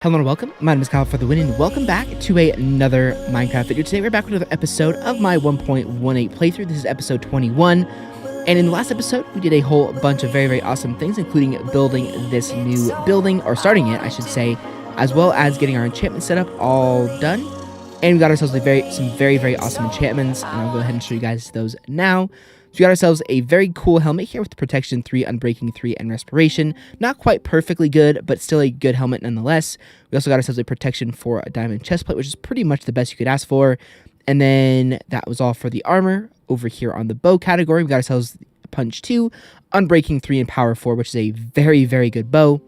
Hello and welcome, my name is Kyle FtW and welcome back to another Minecraft video. Today we're back with another episode of my 1.18 playthrough. This is episode 21, and in the last episode we did a whole bunch of very awesome things, including building this new building, or starting it I should say, as well as getting our enchantment set up all done. And we got ourselves some very awesome enchantments, and I'll go ahead and show you guys those now. So we got ourselves a very cool helmet here with Protection 3, Unbreaking 3, and Respiration. Not quite perfectly good, but still a good helmet nonetheless. We also got ourselves a Protection 4 Diamond Chestplate, which is pretty much the best you could ask for. And then that was all for the armor. Over here on the bow category, we got ourselves Punch 2, Unbreaking 3, and Power 4, which is a very good bow.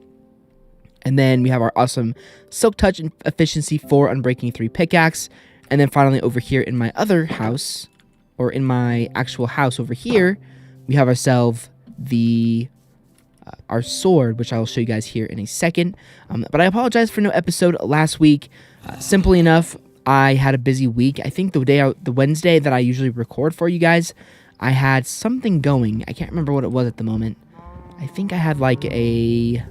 And then we have our awesome Silk Touch and Efficiency 4, Unbreaking 3 pickaxe. And then finally over here in my other house, or in my actual house over here, we have ourselves the our sword, which I'll show you guys here in a second. But I apologize for no episode last week. Simply enough, I had a busy week. I think the Wednesday that I usually record for you guys, I had something going. I can't remember what it was at the moment. I think I had like a...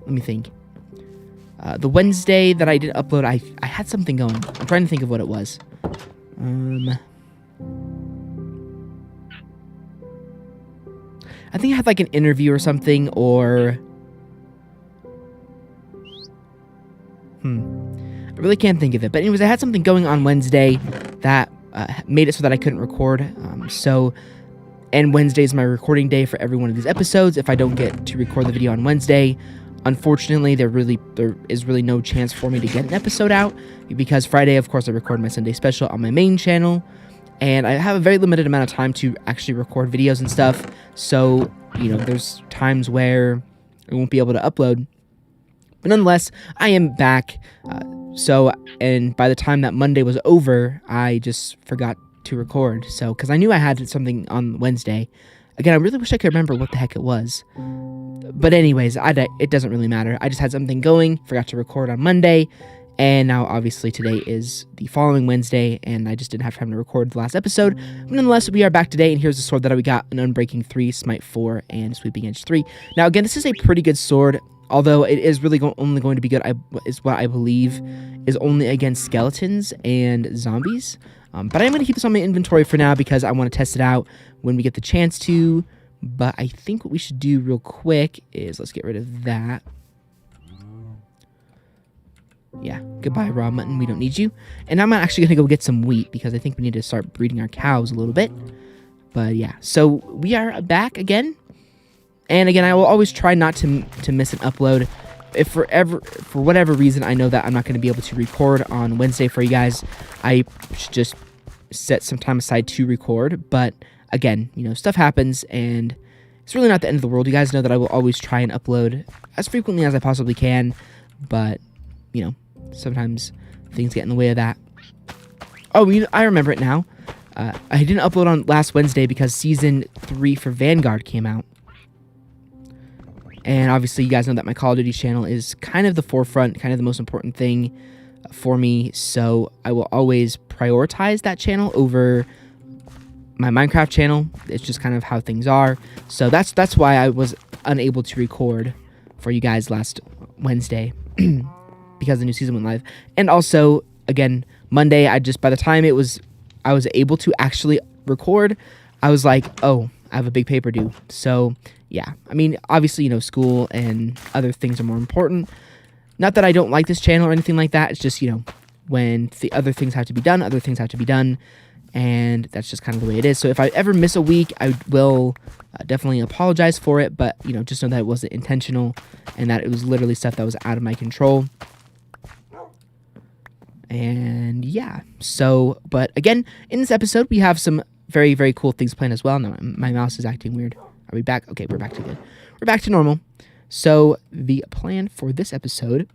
Let me think. The Wednesday that I did upload, I had something going. I'm trying to think of what it was. I think I had like an interview or something, or... I really can't think of it. But anyways, I had something going on Wednesday that made it so that I couldn't record. And Wednesday is my recording day for every one of these episodes. If I don't get to record the video on Wednesday, unfortunately, there is really no chance for me to get an episode out, because Friday, of course, I record my Sunday special on my main channel, and I have a very limited amount of time to actually record videos and stuff. So, you know, there's times where I won't be able to upload. But nonetheless, I am back. And by the time that Monday was over, I just forgot to record. So, because I knew I had something on Wednesday. Again, I really wish I could remember what the heck it was. But anyways, it doesn't really matter. I just had something going, forgot to record on Monday, and now obviously today is the following Wednesday, and I just didn't have time to record the last episode. But nonetheless, we are back today, and here's the sword that we got: an Unbreaking 3, Smite 4, and Sweeping Edge 3. Now again, this is a pretty good sword, although it is really only going to be good, is what I believe, is only against skeletons and zombies. But I'm going to keep this on my inventory for now because I want to test it out when we get the chance to. But I think what we should do real quick is let's get rid of that. Yeah, goodbye raw mutton, we don't need you. And I'm actually going to go get some wheat because I think we need to start breeding our cows a little bit. But yeah, so we are back again. And again, I will always try not to miss an upload. If for whatever reason I know that I'm not going to be able to record on Wednesday for you guys, I should just set some time aside to record. But again, you know, stuff happens, and it's really not the end of the world. You guys know that I will always try and upload as frequently as I possibly can, but, you know, sometimes things get in the way of that. Oh, you know, I remember it now. I didn't upload on last Wednesday because Season 3 for Vanguard came out. And obviously, you guys know that my Call of Duty channel is kind of the forefront, kind of the most important thing for me, so I will always prioritize that channel over my Minecraft channel. It's just kind of how things are. So that's why I was unable to record for you guys last Wednesday because the new season went live. And also, again, Monday, by the time I was able to actually record, I was like, oh, I have a big paper due. So yeah, I mean, obviously, you know, school and other things are more important. Not that I don't like this channel or anything like that. It's just, you know, when the other things have to be done, other things have to be done. And that's just kind of the way it is. So if I ever miss a week, I will definitely apologize for it. But, you know, just know that it wasn't intentional and that it was literally stuff that was out of my control. And yeah, so, but again, in this episode, we have some very cool things planned as well. Now, my mouse is acting weird. Are we back? Okay, we're back to good. We're back to normal. So the plan for this episode,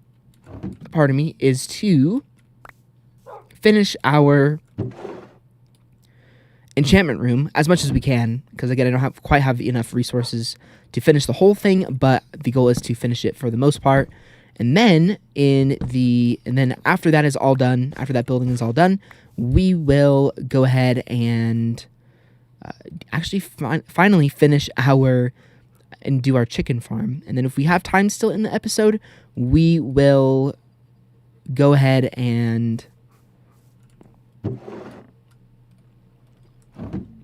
pardon me, is to finish our enchantment room as much as we can, because again, I don't quite have enough resources to finish the whole thing, but the goal is to finish it for the most part. And then after that is all done, after that building is all done, we will go ahead and actually finally finish our and do our chicken farm. And then if we have time still in the episode, we will go ahead and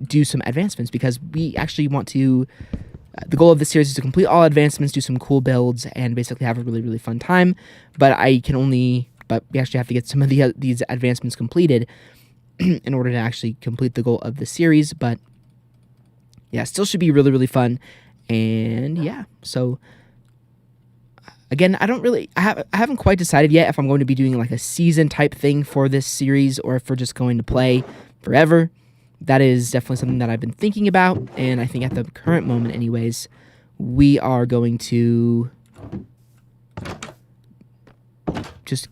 do some advancements, because we actually want to, the goal of this series is to complete all advancements, do some cool builds, and basically have a really, really fun time. But we actually have to get some of these advancements completed in order to actually complete the goal of the series. But yeah, still should be really, really fun. And yeah, so again, I haven't quite decided yet if I'm going to be doing like a season type thing for this series, or if we're just going to play forever. That is definitely something that I've been thinking about, and I think at the current moment anyways, we are going to just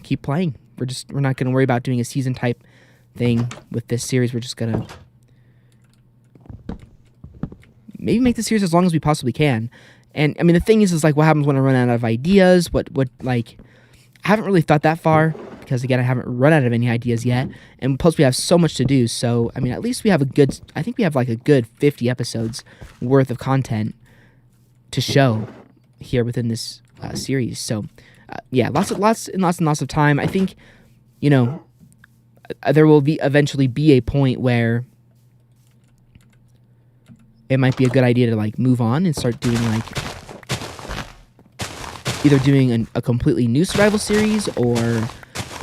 keep playing. We're not going to worry about doing a season type thing with this series. We're just going to maybe make the series as long as we possibly can. And I mean, the thing is like, what happens when I run out of ideas? What like, I haven't really thought that far, because again, I haven't run out of any ideas yet, and plus we have so much to do. So I mean, at least we have I think we have like a good 50 episodes worth of content to show here within this series. So yeah, lots and lots of time. I think, there will eventually be a point where it might be a good idea to like move on and start doing like either doing a completely new survival series, or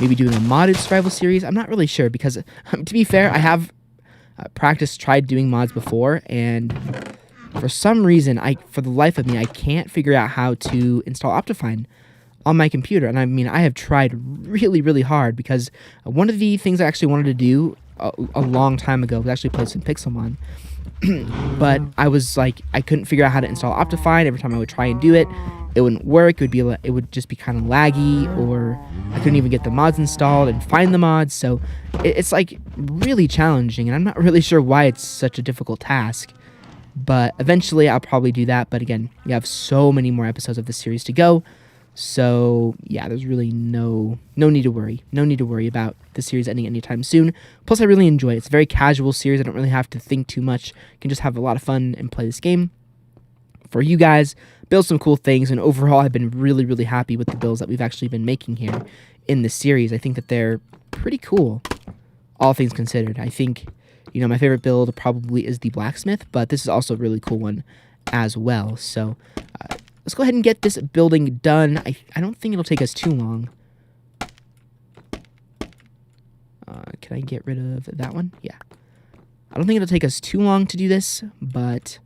maybe doing a modded survival series. I'm not really sure, because to be fair, I have tried doing mods before, and for some reason, for the life of me, I can't figure out how to install Optifine on my computer. And I mean, I have tried really, really hard, because one of the things I actually wanted to do a long time ago was actually play some Pixelmon. But I was like, I couldn't figure out how to install Optifine. Every time I would try and do it, it wouldn't work. It would just be kind of laggy, or I couldn't even get the mods installed and find the mods. So it's like really challenging, and I'm not really sure why it's such a difficult task. But eventually I'll probably do that. But again, we have so many more episodes of this series to go. So yeah, there's really no need to worry. No need to worry about the series ending anytime soon. Plus, I really enjoy it. It's a very casual series. I don't really have to think too much. I can just have a lot of fun and play this game for you guys, build some cool things, and overall, I've been really, really happy with the builds that we've actually been making here in this series. I think that they're pretty cool, all things considered. I think, my favorite build probably is the blacksmith, but this is also a really cool one as well. So let's go ahead and get this building done. I don't think it'll take us too long. Can I get rid of that one? Yeah. I don't think it'll take us too long to do this, but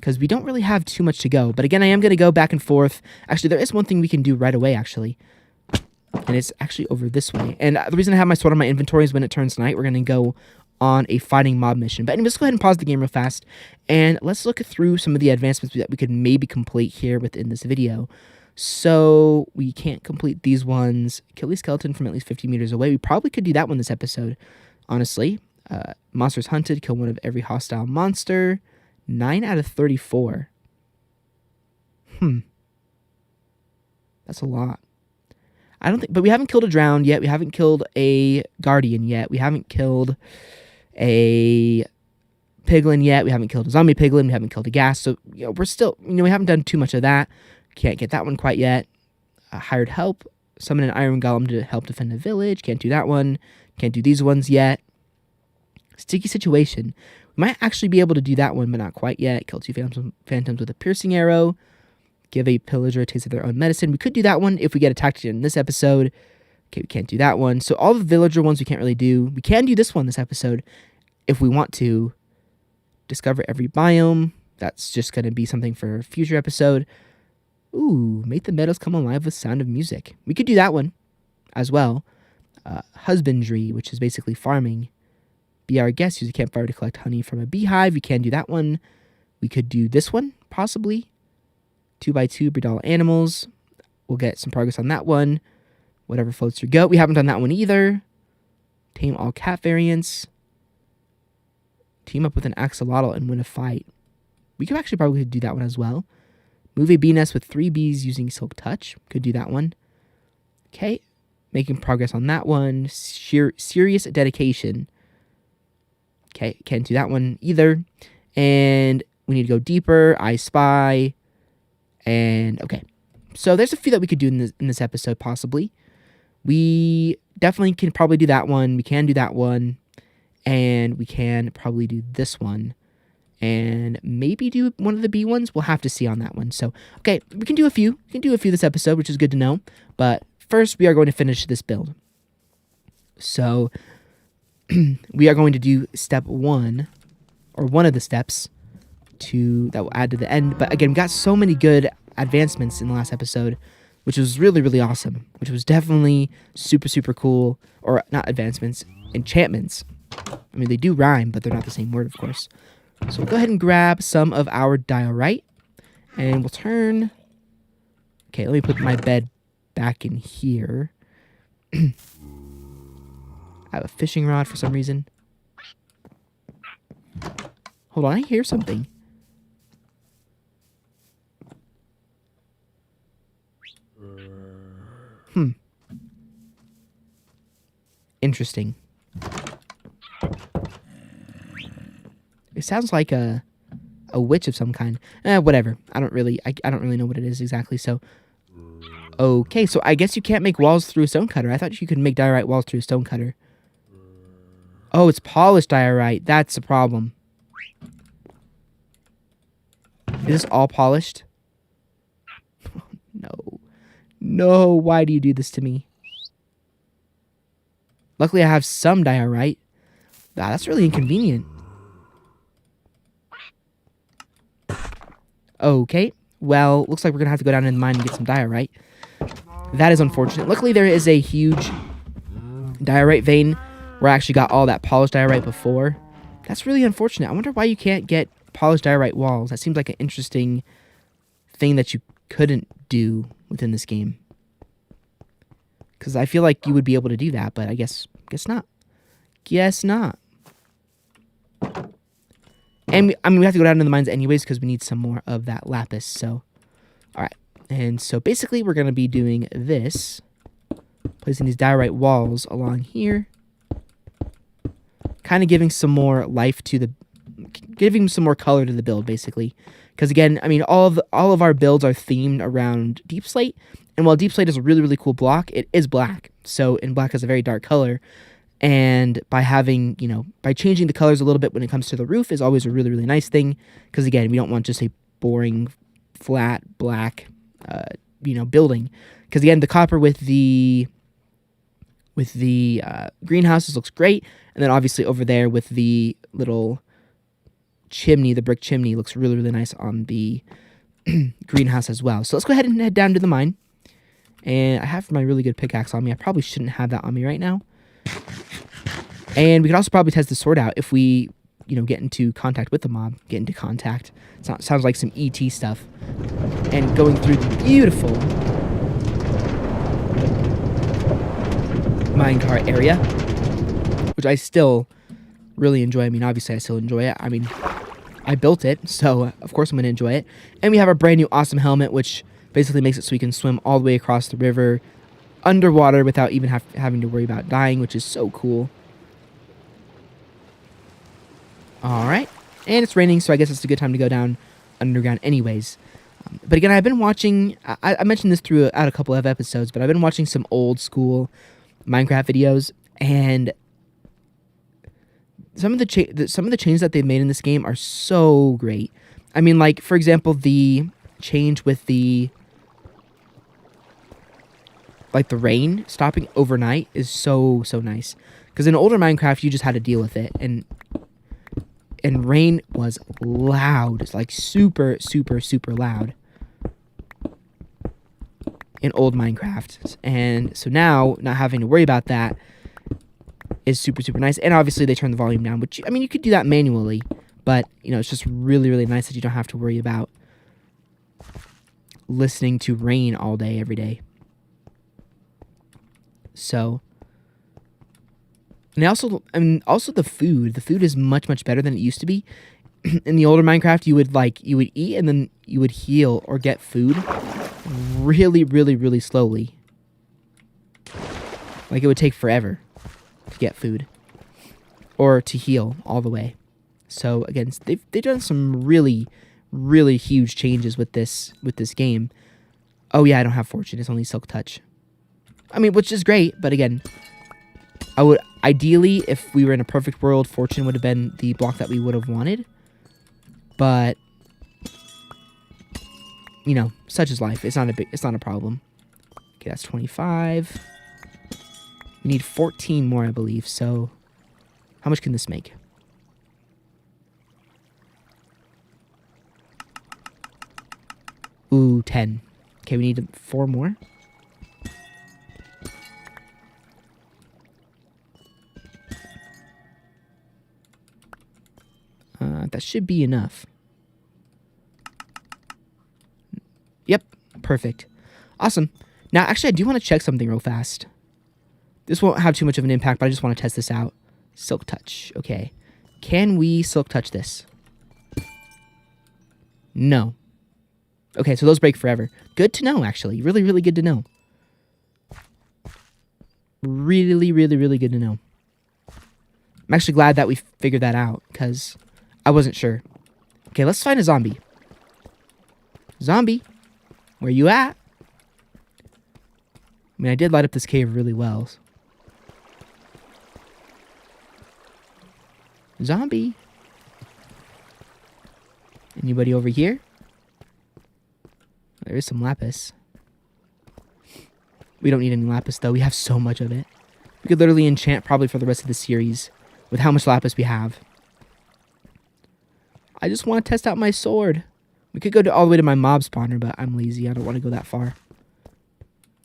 because we don't really have too much to go. But again, I am going to go back and forth. Actually, there is one thing we can do right away, actually. And it's actually over this way. And the reason I have my sword on my inventory is when it turns night, we're going to go on a fighting mob mission. But anyway, let's go ahead and pause the game real fast, and let's look through some of the advancements that we could maybe complete here within this video. So we can't complete these ones. Kill a skeleton from at least 50 meters away. We probably could do that one this episode, honestly. Monsters hunted. Kill one of every hostile monster. 9 out of 34. That's a lot. I don't think, but we haven't killed a drowned yet. We haven't killed a guardian yet. We haven't killed a piglin yet. We haven't killed a zombie piglin. We haven't killed a gas. So, we're still, we haven't done too much of that. Can't get that one quite yet. Hired help. Summon an iron golem to help defend a village. Can't do that one. Can't do these ones yet. Sticky situation. We might actually be able to do that one, but not quite yet. Kill 2 phantoms with a piercing arrow. Give a pillager a taste of their own medicine. We could do that one if we get attacked in this episode. Okay, we can't do that one. So all the villager ones we can't really do. We can do this one this episode if we want to. Discover every biome. That's just going to be something for a future episode. Ooh, make the meadows come alive with sound of music. We could do that one as well. Husbandry, which is basically farming. Be our guest. Use a campfire to collect honey from a beehive. We can do that one. We could do this one, possibly. 2x2, breed all animals. We'll get some progress on that one. Whatever floats your goat. We haven't done that one either. Tame all cat variants. Team up with an axolotl and win a fight. We could actually probably do that one as well. Move a bee nest with 3 bees using silk touch. Could do that one. Okay. Making progress on that one. Serious dedication. Okay, can't do that one either. And We need to go deeper. I spy. And okay. So there's a few that we could do in this episode, possibly. We definitely can probably do that one. We can do that one. And we can probably do this one. And maybe do one of the B ones. We'll have to see on that one. So, okay, we can do a few. We can do a few this episode, which is good to know. But first, we are going to finish this build. So, we are going to do step 1, or one of the steps that will add to the end. But again, we got so many good advancements in the last episode, which was really, really awesome. Which was definitely super, super cool. Or not advancements, enchantments. I mean, they do rhyme, but they're not the same word, of course. So we'll go ahead and grab some of our diorite, and we'll turn... Okay, let me put my bed back in here. I have a fishing rod for some reason. Hold on, I hear something. Interesting. It sounds like a witch of some kind. Whatever. I don't really know what it is exactly. So, okay. So I guess you can't make walls through a stonecutter. I thought you could make diorite walls through a stonecutter. Oh, it's polished diorite. That's the problem. Is this all polished? No. No. Why do you do this to me? Luckily, I have some diorite. Wow, that's really inconvenient. Okay, well, looks like we're going to have to go down in the mine and get some diorite. That is unfortunate. Luckily, there is a huge diorite vein where I actually got all that polished diorite before. That's really unfortunate. I wonder why you can't get polished diorite walls. That seems like an interesting thing that you couldn't do within this game. Because I feel like you would be able to do that, but I guess not. Guess not. And we have to go down to the mines anyways because we need some more of that lapis. So, all right. And so basically we're going to be doing this. Placing these diorite walls along here. Kind of giving some more life to the... Giving some more color to the build, basically. Because again, I mean, all of our builds are themed around deep slate. And while deep slate is a really, really cool block, it is black. So, and black is a very dark color. And by having, by changing the colors a little bit when it comes to the roof is always a really, really nice thing. Because again, we don't want just a boring, flat, black, building. Because again, the copper with the greenhouses looks great. And then obviously over there with the little chimney, the brick chimney looks really, really nice on the greenhouse as well. So let's go ahead and head down to the mine. And I have my really good pickaxe on me. I probably shouldn't have that on me right now. And we could also probably test the sword out if we, get into contact with the mob. Get into contact. Sounds like some ET stuff. And going through the beautiful minecart area, which I still really enjoy. I mean, obviously I still enjoy it. I mean, I built it, so of course I'm going to enjoy it. And we have our brand new awesome helmet, which basically makes it so we can swim all the way across the river underwater without even having to worry about dying, which is so cool. All right. And it's raining, so I guess it's a good time to go down underground anyways. But again, I've been watching... I mentioned this throughout a couple of episodes, but I've been watching some old school Minecraft videos, and some of the changes that they've made in this game are so great. I mean, like, for example, the change with the rain stopping overnight is so nice. Because in older Minecraft, you just had to deal with it, and rain was loud. It's like super loud in old Minecraft. And so now, not having to worry about that is super nice. And obviously, they turn the volume down, which, I mean, you could do that manually. But, it's just really nice that you don't have to worry about listening to rain all day, every day. So... And also the food. The food is much better than it used to be. In the older Minecraft, you would eat and then you would heal or get food really slowly. Like it would take forever to get food or to heal all the way. So again, they've done some really, really huge changes with this game. Oh yeah, I don't have Fortune. It's only Silk Touch. I mean, which is great, but again, I would ideally, if we were in a perfect world, Fortune would have been the block that we would have wanted. But you know, such is life. It's not a problem. Okay, that's 25. We need 14 more, I believe. So, how much can this make? Ooh, 10. Okay, we need 4 more. That should be enough. Yep, perfect. Awesome. Now, actually, I do want to check something real fast. This won't have too much of an impact, but I just want to test this out. Silk Touch. Okay. Can we Silk Touch this? No. Okay, so those break forever. Good to know, actually. Really, really good to know. Really, really, really good to know. I'm actually glad that we figured that out, because I wasn't sure. Okay, let's find a zombie. Zombie, where you at? I mean, I did light up this cave really well. Zombie. Anybody over here? There is some lapis. We don't need any lapis, though. We have so much of it. We could literally enchant probably for the rest of the series with how much lapis we have. I just want to test out my sword. We could go all the way to my mob spawner, but I'm lazy. I don't want to go that far.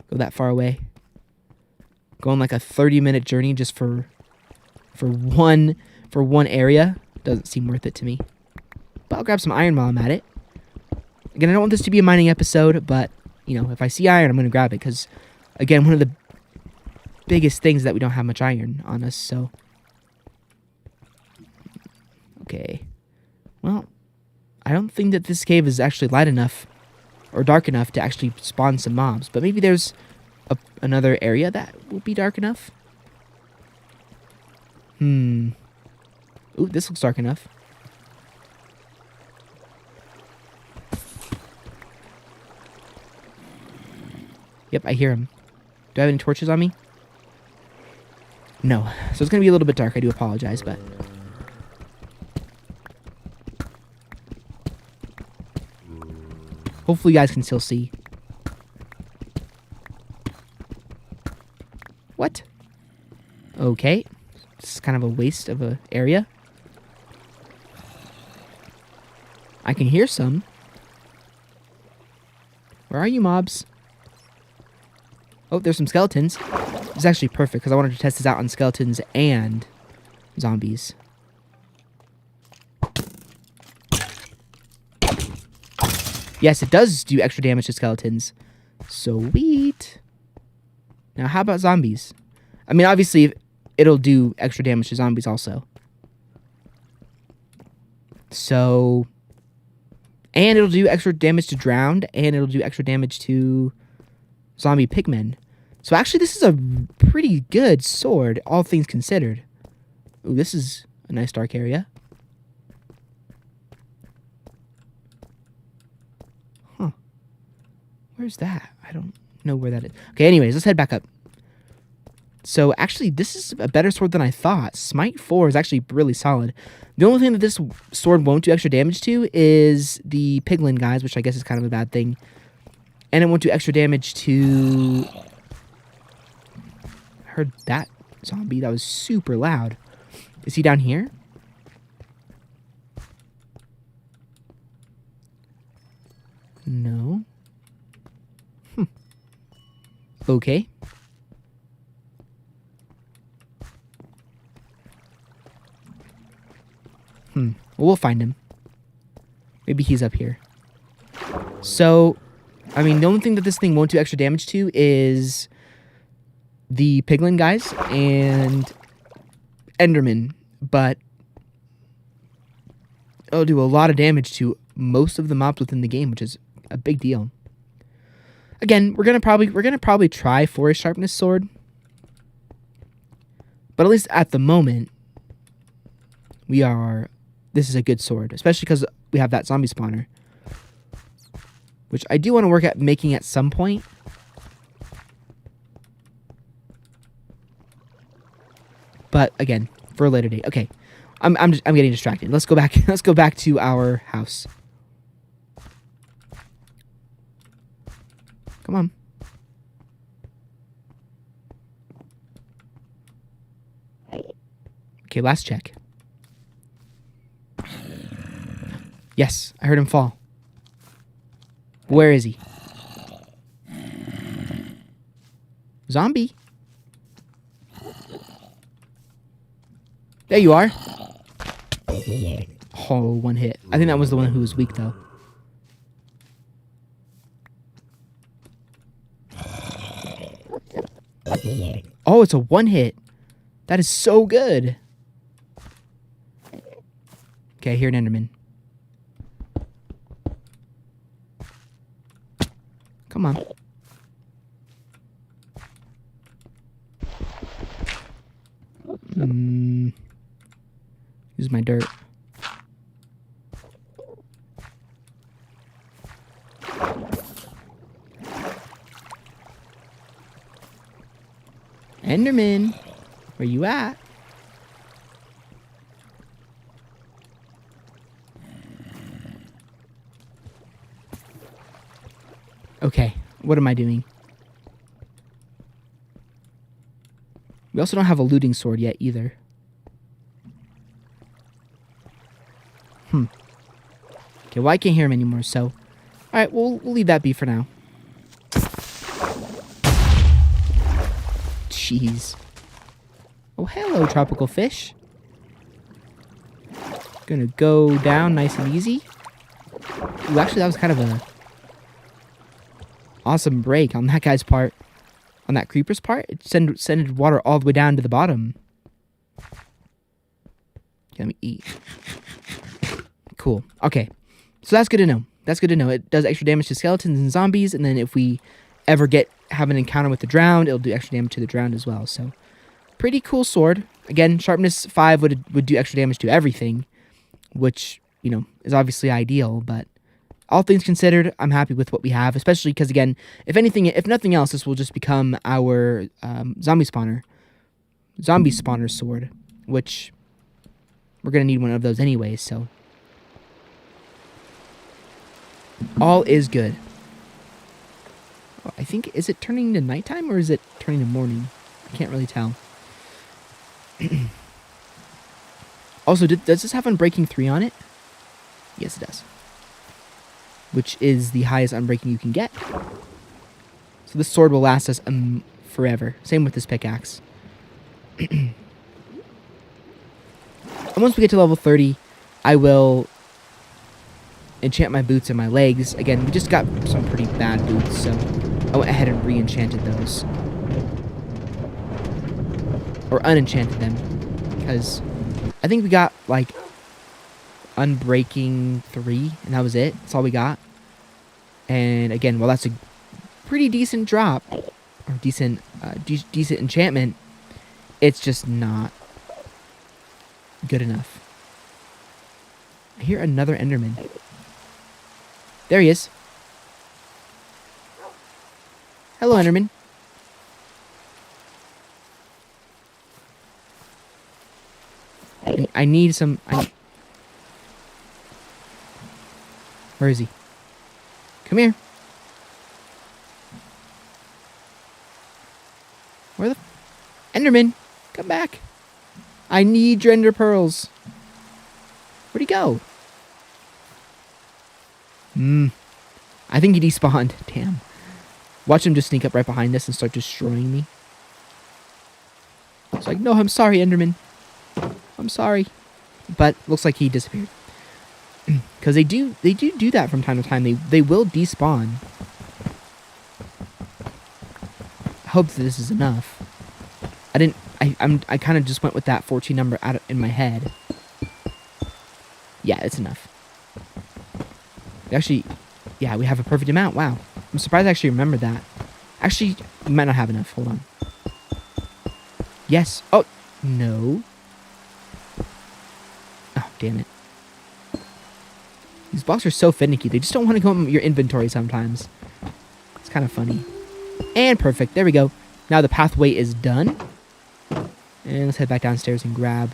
Go that far away. Going like a 30-minute journey just for one area doesn't seem worth it to me. But I'll grab some iron while I'm at it. Again, I don't want this to be a mining episode, but you know, if I see iron, I'm going to grab it because, again, one of the biggest things is that we don't have much iron on us. So, okay. Well, I don't think that this cave is actually light enough or dark enough to actually spawn some mobs. But maybe there's another area that will be dark enough. Ooh, this looks dark enough. Yep, I hear him. Do I have any torches on me? No. So it's going to be a little bit dark. I do apologize, but... hopefully you guys can still see. What? Okay. This is kind of a waste of an area. I can hear some. Where are you, mobs? Oh, there's some skeletons. This is actually perfect because I wanted to test this out on skeletons and zombies. Yes, it does do extra damage to skeletons. Sweet. Now, how about zombies? I mean, obviously, it'll do extra damage to zombies also. So... and it'll do extra damage to drowned, and it'll do extra damage to zombie pigmen. So actually, this is a pretty good sword, all things considered. Ooh, this is a nice dark area. Huh. Where's that? I don't know where that is. Okay, anyways, let's head back up. So actually, this is a better sword than I thought. Smite 4 is actually really solid. The only thing that this sword won't do extra damage to is the piglin guys, which I guess is kind of a bad thing. And it won't do extra damage to... I heard that zombie. That was super loud. Is he down here? No. Okay. Well, we'll find him. Maybe he's up here. So, I mean, the only thing that this thing won't do extra damage to is the piglin guys and enderman, but it'll do a lot of damage to most of the mobs within the game, which is a big deal. Again, we're gonna probably try Forest Sharpness Sword, but at least at the moment, this this is a good sword, especially because we have that zombie spawner, which I do want to work at making at some point. But again, for a later date. Okay, I'm getting distracted. Let's go back. Let's go back to our house. Come on. Okay, last check. Yes, I heard him fall. Where is he? Zombie. There you are. Oh, one hit. I think that was the one who was weak, though. Oh, it's a one hit. That is so good. Okay, I hear an Enderman. Come on. Use my dirt. Enderman, where you at? Okay, what am I doing? We also don't have a looting sword yet either. Okay, well I can't hear him anymore, so... Alright, we'll leave that be for now. Jeez. Oh, hello, tropical fish. Gonna go down nice and easy. Ooh, actually, that was kind of a... awesome break on that guy's part. On that creeper's part. It sended water all the way down to the bottom. Okay, let me eat. Cool. Okay. So that's good to know. That's good to know. It does extra damage to skeletons and zombies, and then if we ever have an encounter with the drowned, it'll do extra damage to the drowned as well. So, pretty cool sword. Again, sharpness 5 would do extra damage to everything, which, you know, is obviously ideal, but all things considered, I'm happy with what we have, especially because, again, if nothing else, this will just become our zombie spawner sword, which we're going to need one of those anyway, so all is good. Oh, I think, is it turning to nighttime or is it turning to morning? I can't really tell. Also, does this have Unbreaking 3 on it? Yes, it does. Which is the highest Unbreaking you can get. So this sword will last us forever. Same with this pickaxe. And once we get to level 30, I will enchant my boots and my legs. Again, we just got some pretty bad boots, so I went ahead and re-enchanted those. Or unenchanted them. Because I think we got, like, Unbreaking 3, and that was it. That's all we got. And again, well, that's a pretty decent drop, or decent enchantment. It's just not good enough. I hear another Enderman. There he is. Hello, Enderman. I need some... Where is he? Come here. Where the... Enderman, come back. I need your ender pearls. Where'd he go? I think he despawned. Damn. Watch him just sneak up right behind us and start destroying me. It's like, no, I'm sorry, Enderman. I'm sorry. But looks like he disappeared. Because they do that from time to time. They will despawn. I hope that this is enough. I kind of just went with that 14 number in my head. Yeah, it's enough. Actually, yeah, we have a perfect amount. Wow. I'm surprised I actually remembered that. Actually, we might not have enough. Hold on. Yes. Oh, no. Oh, damn it. These blocks are so finicky. They just don't want to go in your inventory sometimes. It's kind of funny. And perfect. There we go. Now the pathway is done. And let's head back downstairs and grab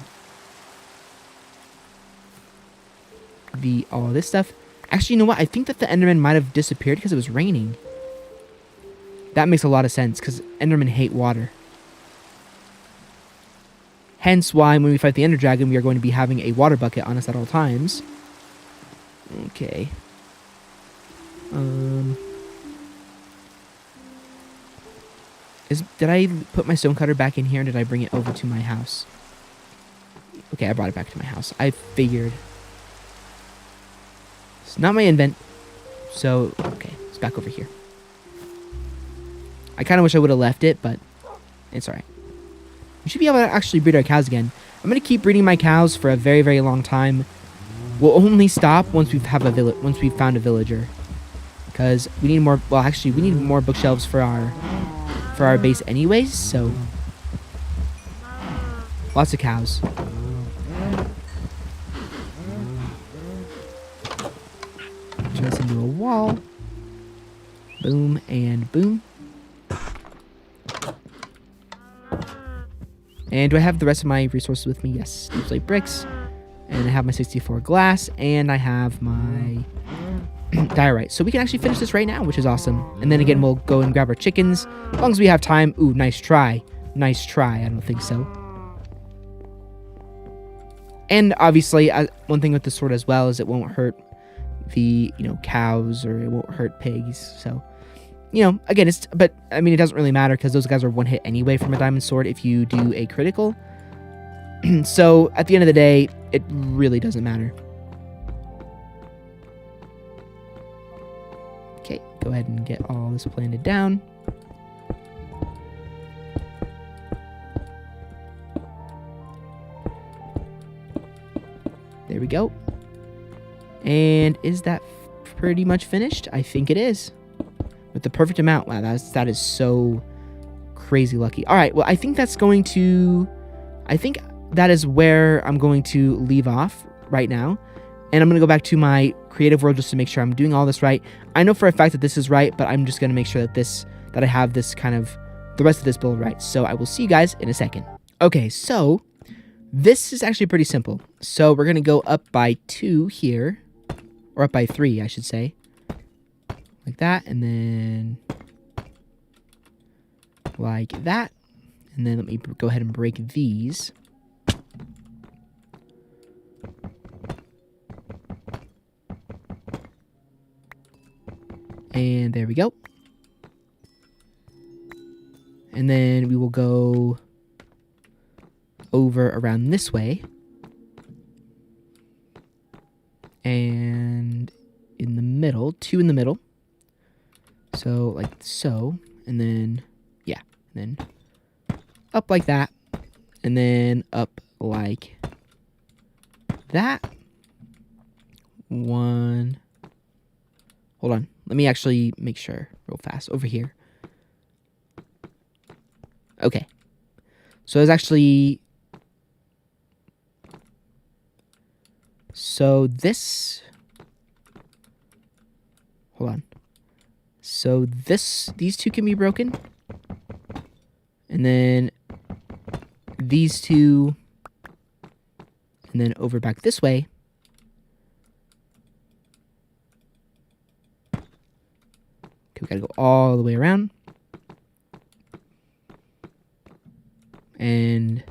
all this stuff. Actually, you know what? I think that the Enderman might have disappeared because it was raining. That makes a lot of sense because Endermen hate water. Hence why when we fight the Ender Dragon, we are going to be having a water bucket on us at all times. Okay. Did I put my stonecutter back in here, or did I bring it over to my house? Okay, I brought it back to my house. I figured. It's not my invent. So, okay, it's back over here. I kind of wish I would have left it, but it's alright. We should be able to actually breed our cows again. I'm going to keep breeding my cows for a very, very long time. We'll only stop once we've found a villager. Because we need more, well actually we need more bookshelves for our base anyways, so lots of cows. Turn this into a wall. Boom and boom. And do I have the rest of my resources with me? Yes. Slate bricks. And I have my 64 glass. And I have my diorite. So we can actually finish this right now, which is awesome. And then again, we'll go and grab our chickens. As long as we have time. Ooh, nice try. Nice try. I don't think so. And obviously, one thing with the sword as well is it won't hurt the, cows, or it won't hurt pigs. So, again, it doesn't really matter because those guys are one hit anyway from a diamond sword if you do a critical. So at the end of the day, it really doesn't matter. Okay, go ahead and get all this planted down. There we go. And is that pretty much finished? I think it is. With the perfect amount. Wow, that is so crazy lucky. All right, well, I think that is where I'm going to leave off right now. And I'm going to go back to my creative world just to make sure I'm doing all this right. I know for a fact that this is right, but I'm just going to make sure that I have this the rest of this build right. So I will see you guys in a second. Okay, so this is actually pretty simple. So we're going to go up by 2 here, or up by 3, I should say. Like that, and then like that. And then let me go ahead and break these. And there we go. And then we will go over around this way. And in the middle, 2 in the middle. So, like so, and then, yeah, and then up like that, and then up like that. 1. Hold on, let me actually make sure real fast over here. Okay, so it's actually, so this, hold on. So these 2 can be broken. And then these 2. And then over back this way. Okay, we gotta go all the way around. And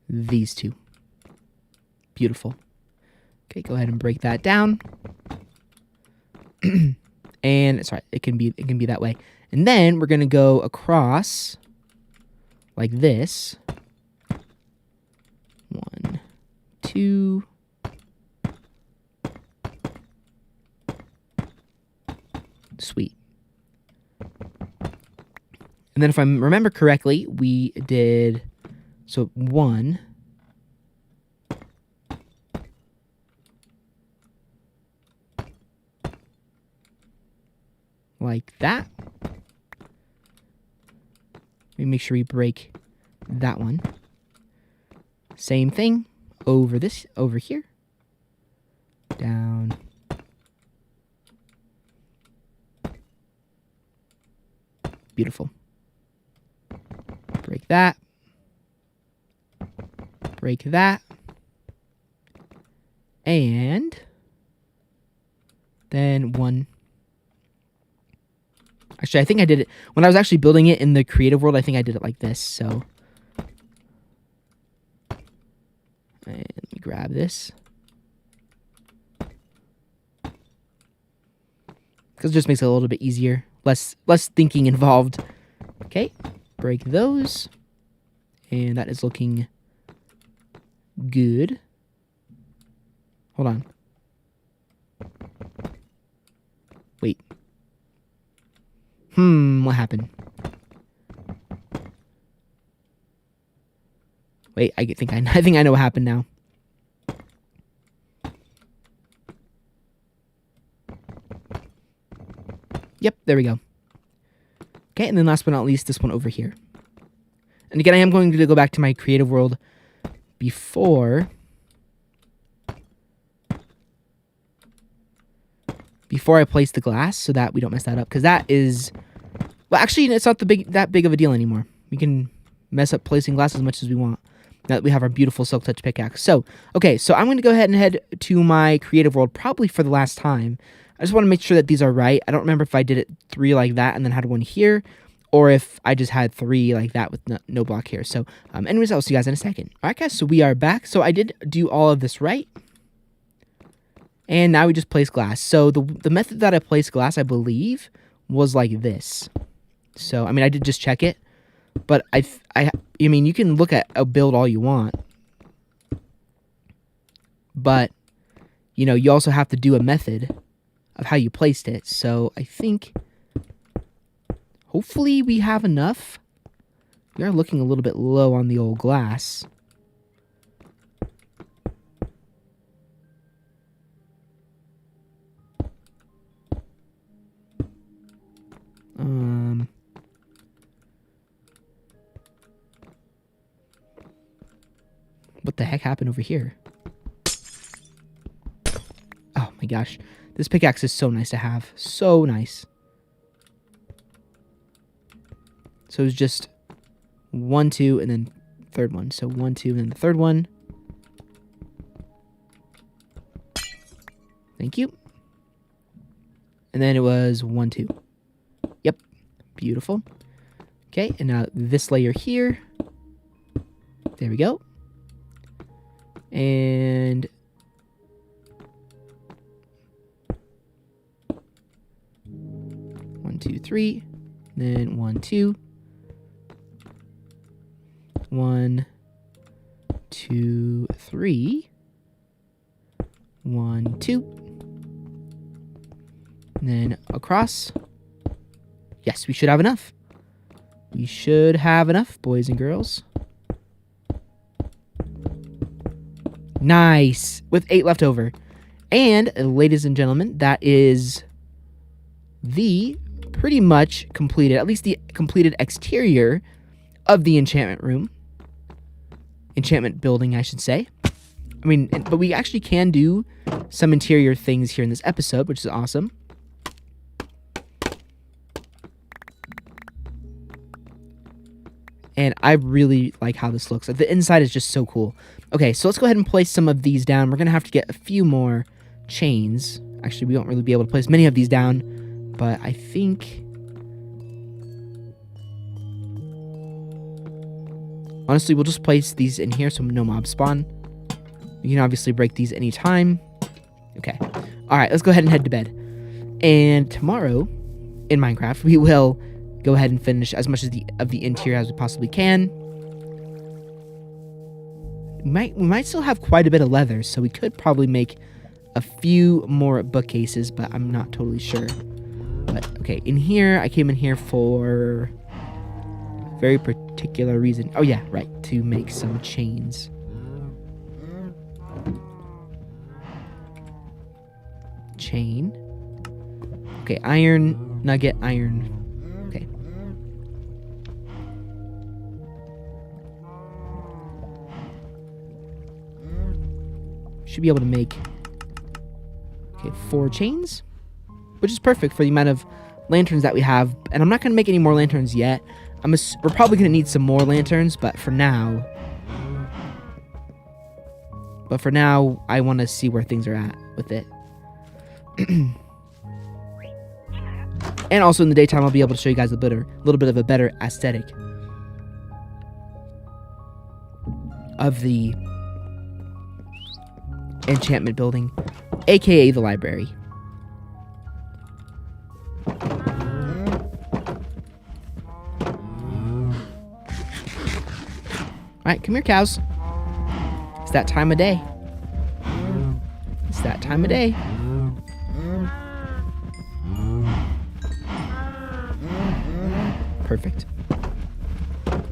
these 2. Beautiful. Okay, go ahead and break that down. And sorry, it can be that way. And then we're gonna go across like this. 1, 2. Sweet. And then if I remember correctly, we did, so 1. Like that. Let me make sure we break that one. Same thing over here. Down Beautiful. Break that. Break that. And then one. Actually, I think I did it when I was actually building it in the creative world. I think I did it like this. So, and let me grab this because it just makes it a little bit easier, less thinking involved. Okay, break those, and that is looking good. Hold on. Wait. What happened? Wait, I think I know what happened now. Yep, there we go. Okay, and then last but not least, this one over here. And again, I am going to go back to my creative world before I place the glass so that we don't mess that up. Because that is... Well, actually, it's not that big of a deal anymore. We can mess up placing glass as much as we want now that we have our beautiful Silk Touch pickaxe. So, okay, so I'm going to go ahead and head to my creative world probably for the last time. I just want to make sure that these are right. I don't remember if I did it 3 like that and then had one here, or if I just had 3 like that with no block here. So, anyways, I'll see you guys in a second. All right, guys, so we are back. So I did do all of this right. And now we just place glass. So the method that I placed glass, I believe, was like this. So, I mean, I did just check it. But I mean, you can look at a build all you want. But, you know, you also have to do a method of how you placed it. So I think, hopefully we have enough. We are looking a little bit low on the old glass. What the heck happened over here? Oh my gosh. This pickaxe is so nice to have. So nice. So it was just 1, 2, and then third one. So 1, 2, and then the third one. Thank you. And then it was 1, 2. Yep. Beautiful. Okay, and now this layer here. There we go. And 1, 2, 3. Then 1, 2. 1, 2, 3. 1, 2. And then across. Yes, we should have enough. We should have enough, boys and girls. Nice. With 8 left over. And, ladies and gentlemen, that is the pretty much completed, at least the completed exterior of the enchantment room. Enchantment building, I should say. I mean, but we actually can do some interior things here in this episode, which is awesome. And I really like how this looks. The inside is just so cool. Okay, so let's go ahead and place some of these down. We're going to have to get a few more chains. Actually, we won't really be able to place many of these down. But I think... honestly, we'll just place these in here so no mobs spawn. You can obviously break these anytime. Okay. Alright, let's go ahead and head to bed. And tomorrow, in Minecraft, we will go ahead and finish as much of the interior as we possibly can. We might still have quite a bit of leather, so we could probably make a few more bookcases, but I'm not totally sure. But, okay, in here, I came in here for a very particular reason. Oh, yeah, right, to make some chains. Chain. Okay, iron, nugget, iron. Okay. Should be able to make, okay, 4 chains, which is perfect for the amount of lanterns that we have. And I'm not going to make any more lanterns yet. We're probably going to need some more lanterns, but for now... I want to see where things are at with it. And also in the daytime, I'll be able to show you guys a little bit of a better aesthetic of the enchantment building, aka the library. Alright, come here, cows. It's that time of day. It's that time of day. Perfect. But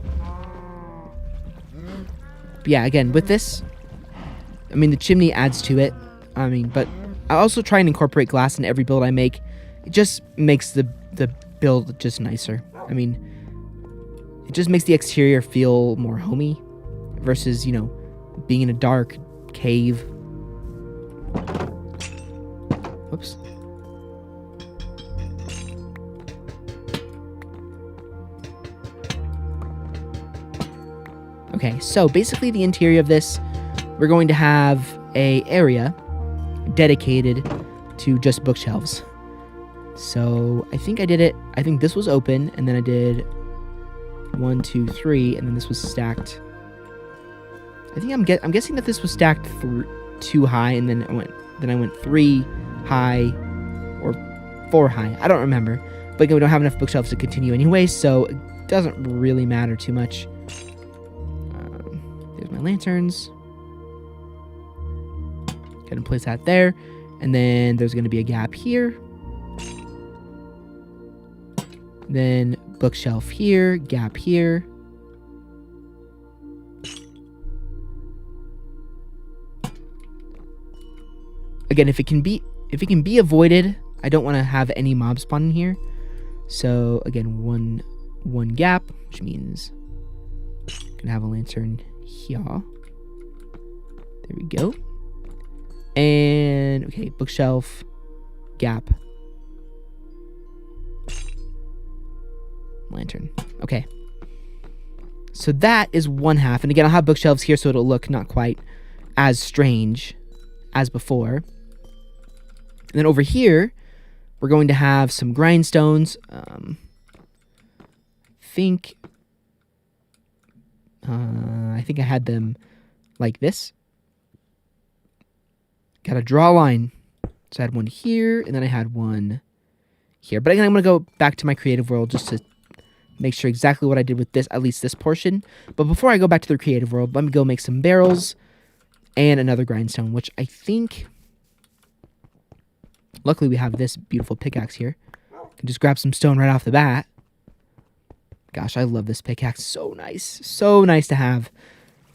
yeah, again, with this, I mean, the chimney adds to it. I mean, but I also try and incorporate glass in every build I make. It just makes the build just nicer. I mean, it just makes the exterior feel more homey versus, you know, being in a dark cave. Whoops. Okay, so basically the interior of this, we're going to have a area dedicated to just bookshelves. So I think I did it. I think this was open, and then I did 1, 2, 3, and then this was stacked. I think I'm guessing that this was stacked 2 high, and then I went 3 high or 4 high. I don't remember. But again, we don't have enough bookshelves to continue anyway, so it doesn't really matter too much. There's my lanterns. Gonna place that there, and then there's gonna be a gap here. Then bookshelf here, gap here. Again, if it can be avoided, I don't want to have any mob spawn in here. So again, one gap, which means I'm gonna have a lantern here. There we go. And okay, bookshelf, gap, lantern. Okay. So that is 1/2. And again, I'll have bookshelves here so it'll look not quite as strange as before. And then over here, we're going to have some grindstones. I think I had them like this. Got to draw a line. So I had one here, and then I had one here. But again, I'm going to go back to my creative world just to make sure exactly what I did with this, at least this portion. But before I go back to the creative world, let me go make some barrels and another grindstone, which I think... Luckily, we have this beautiful pickaxe here. Can just grab some stone right off the bat. Gosh, I love this pickaxe. So nice. So nice to have.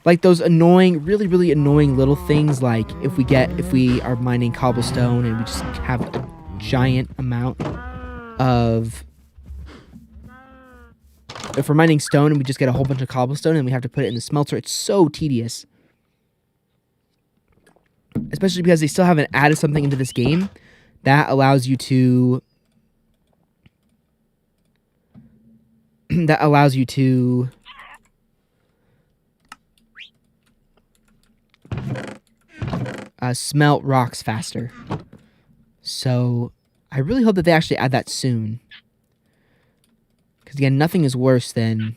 Like those annoying, really, really annoying little things, like if we are mining cobblestone and we just have a giant amount of... If we're mining stone and we just get a whole bunch of cobblestone and we have to put it in the smelter, it's so tedious. Especially because they still haven't added something into this game that allows you to... smelt rocks faster. So I really hope that they actually add that soon. Because again, nothing is worse than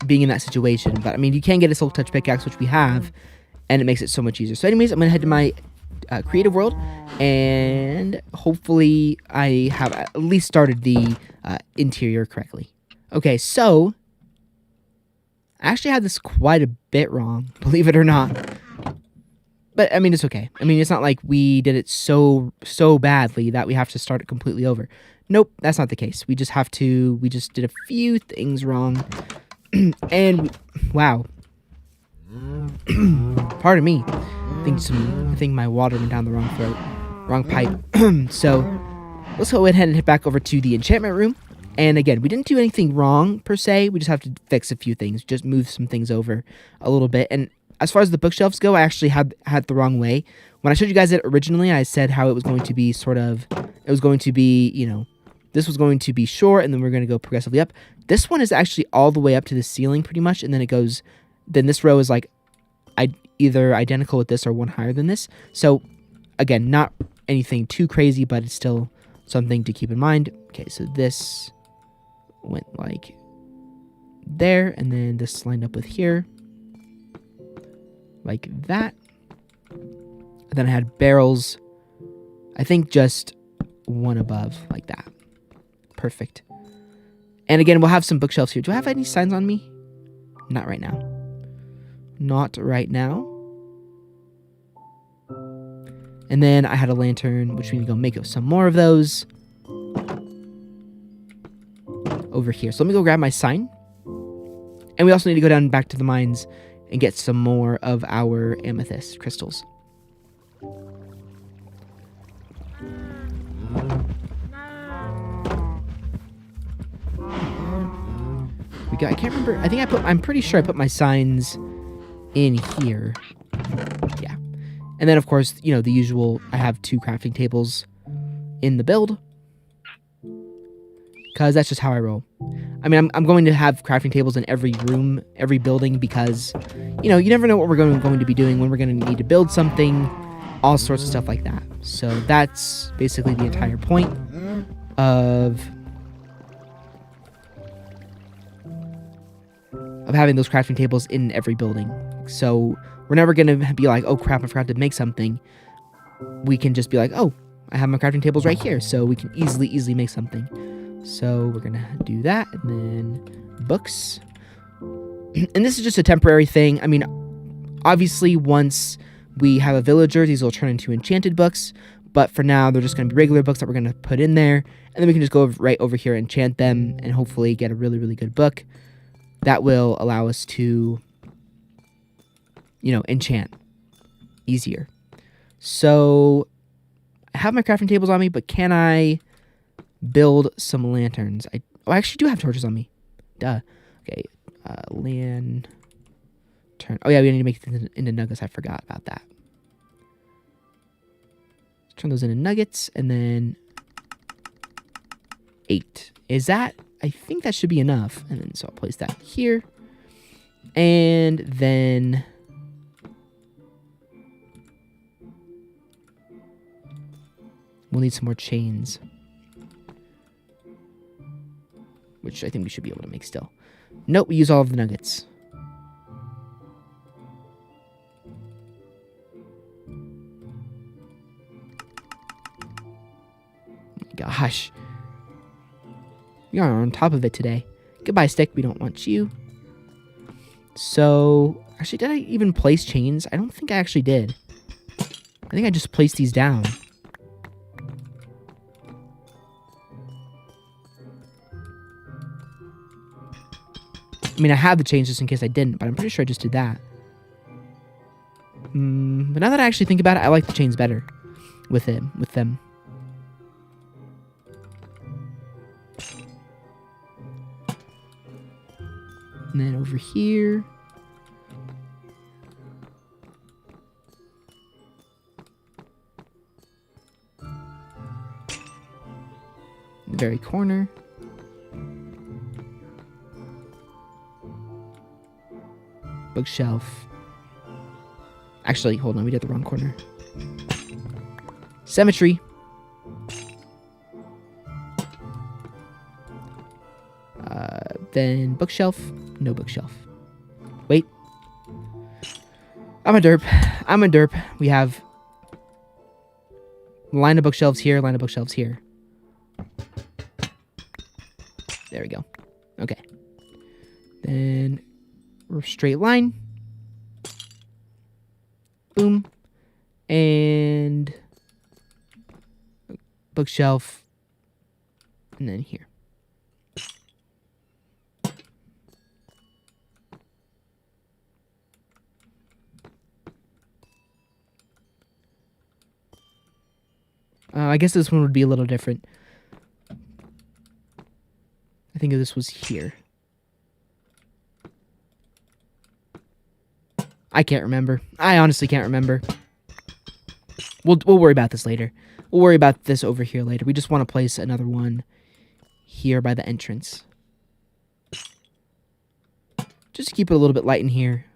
being in that situation. But I mean, you can get a Silk Touch pickaxe, which we have, and it makes it so much easier. So anyways, I'm gonna head to my creative world, and hopefully I have at least started the interior correctly. Okay, so I actually had this quite a bit wrong, believe it or not. But I mean, it's okay. I mean, it's not like we did it so badly that we have to start it completely over. Nope, that's not the case. We just did a few things wrong. And wow. Pardon me. I think my water went down the wrong throat. Wrong pipe. So let's go ahead and head back over to the enchantment room. And again, we didn't do anything wrong per se. We just have to fix a few things. Just move some things over a little bit. And as far as the bookshelves go, I actually had the wrong way. When I showed you guys it originally, I said how it was going to be it was going to be, you know, this was going to be short, and then we're going to go progressively up. This one is actually all the way up to the ceiling pretty much, and then it goes, then this row is like either identical with this or one higher than this. So again, not anything too crazy, but it's still something to keep in mind. Okay, so this went like there, and then this lined up with here like that. And then I had barrels, I think just one above like that. Perfect. And again, we'll have some bookshelves here. Do I have any signs on me? Not right now. Not right now. And then I had a lantern, which we need to go make some more of those over here. So let me go grab my sign. And we also need to go down back to the mines and get some more of our amethyst crystals. I can't remember. I think I'm pretty sure I put my signs in here. Yeah. And then, of course, you know, the usual, I have 2 crafting tables in the build, because that's just how I roll. I mean, I'm going to have crafting tables in every room, every building, because, you know, you never know what we're going to be doing, when we're going to need to build something, all sorts of stuff like that. So that's basically the entire point of having those crafting tables in every building. So we're never going to be like, oh crap, I forgot to make something. We can just be like, oh, I have my crafting tables right here, so we can easily make something. So we're going to do that, and then books. And this is just a temporary thing. I mean, obviously, once we have a villager, these will turn into enchanted books, but for now, they're just going to be regular books that we're going to put in there, and then we can just go right over here and enchant them, and hopefully get a really good book that will allow us to, you know, enchant easier. So I have my crafting tables on me, but can I build some lanterns? I actually do have torches on me. Duh. Okay. Lantern. Oh yeah, we need to make it into nuggets. I forgot about that. Let's turn those into nuggets, and then 8. Is that? I think that should be enough. And then so I'll place that here. And then we'll need some more chains, which I think we should be able to make still. Nope, we use all of the nuggets. Gosh. We are on top of it today. Goodbye, stick. We don't want you. So, actually, did I even place chains? I don't think I actually did. I think I just placed these down. I mean, I have the chains just in case I didn't, but I'm pretty sure I just did that. But now that I actually think about it, I like the chains better with them. And then over here, in the very corner, bookshelf. Actually, hold on, we did the wrong corner. Cemetery. Then bookshelf. No bookshelf. Wait. I'm a derp. We have line of bookshelves here, line of bookshelves here. There we go. Okay. Then straight line. Boom. And bookshelf. And then here. I guess this one would be a little different. I think this was here. I can't remember. I honestly can't remember. We'll worry about this later. We'll worry about this over here later. We just want to place another one here by the entrance. Just to keep it a little bit light in here.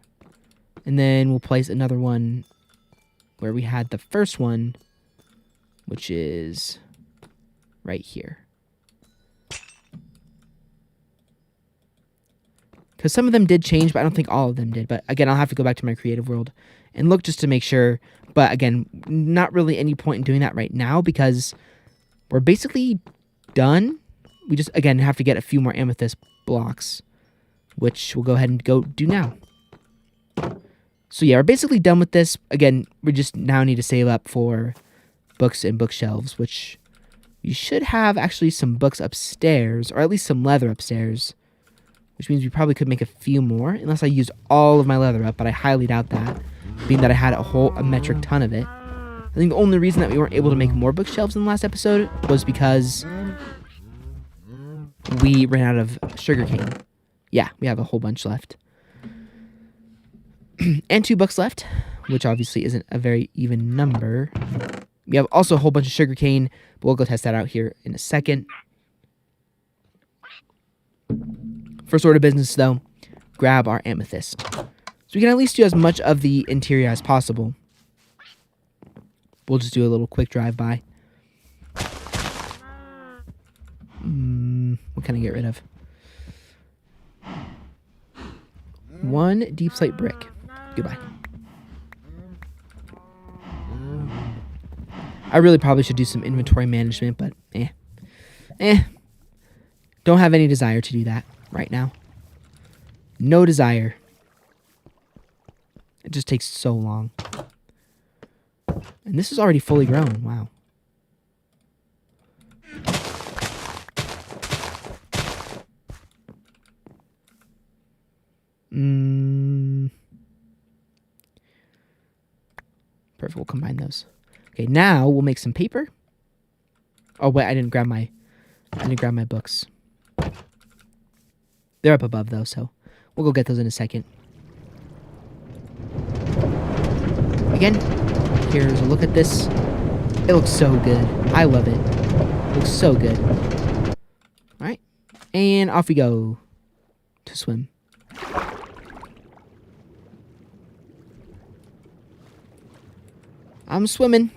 And then we'll place another one where we had the first one, which is right here. Because some of them did change, but I don't think all of them did. But again, I'll have to go back to my creative world and look just to make sure. But again, not really any point in doing that right now because we're basically done. We just, again, have to get a few more amethyst blocks, which we'll go ahead and go do now. So yeah, we're basically done with this. Again, we just now need to save up for books and bookshelves, which we should have actually some books upstairs, or at least some leather upstairs. Which means we probably could make a few more, unless I used all of my leather up, but I highly doubt that, being that I had a metric ton of it. I think the only reason that we weren't able to make more bookshelves in the last episode was because we ran out of sugarcane. Yeah, we have a whole bunch left. And 2 books left, which obviously isn't a very even number. We have also a whole bunch of sugarcane, but we'll go test that out here in a second. First order of business, though, grab our amethyst. So we can at least do as much of the interior as possible. We'll just do a little quick drive-by. What can I get rid of? 1 deep slate brick. Goodbye. I really probably should do some inventory management, but don't have any desire to do that right now. No desire. It just takes so long. And this is already fully grown. Wow. Perfect. We'll combine those. Okay, now we'll make some paper. Oh wait, I didn't grab my books. They're up above though, so we'll go get those in a second. Again, here's a look at this. It looks so good. I love it. It looks so good. Alright. And off we go to swim. I'm swimming.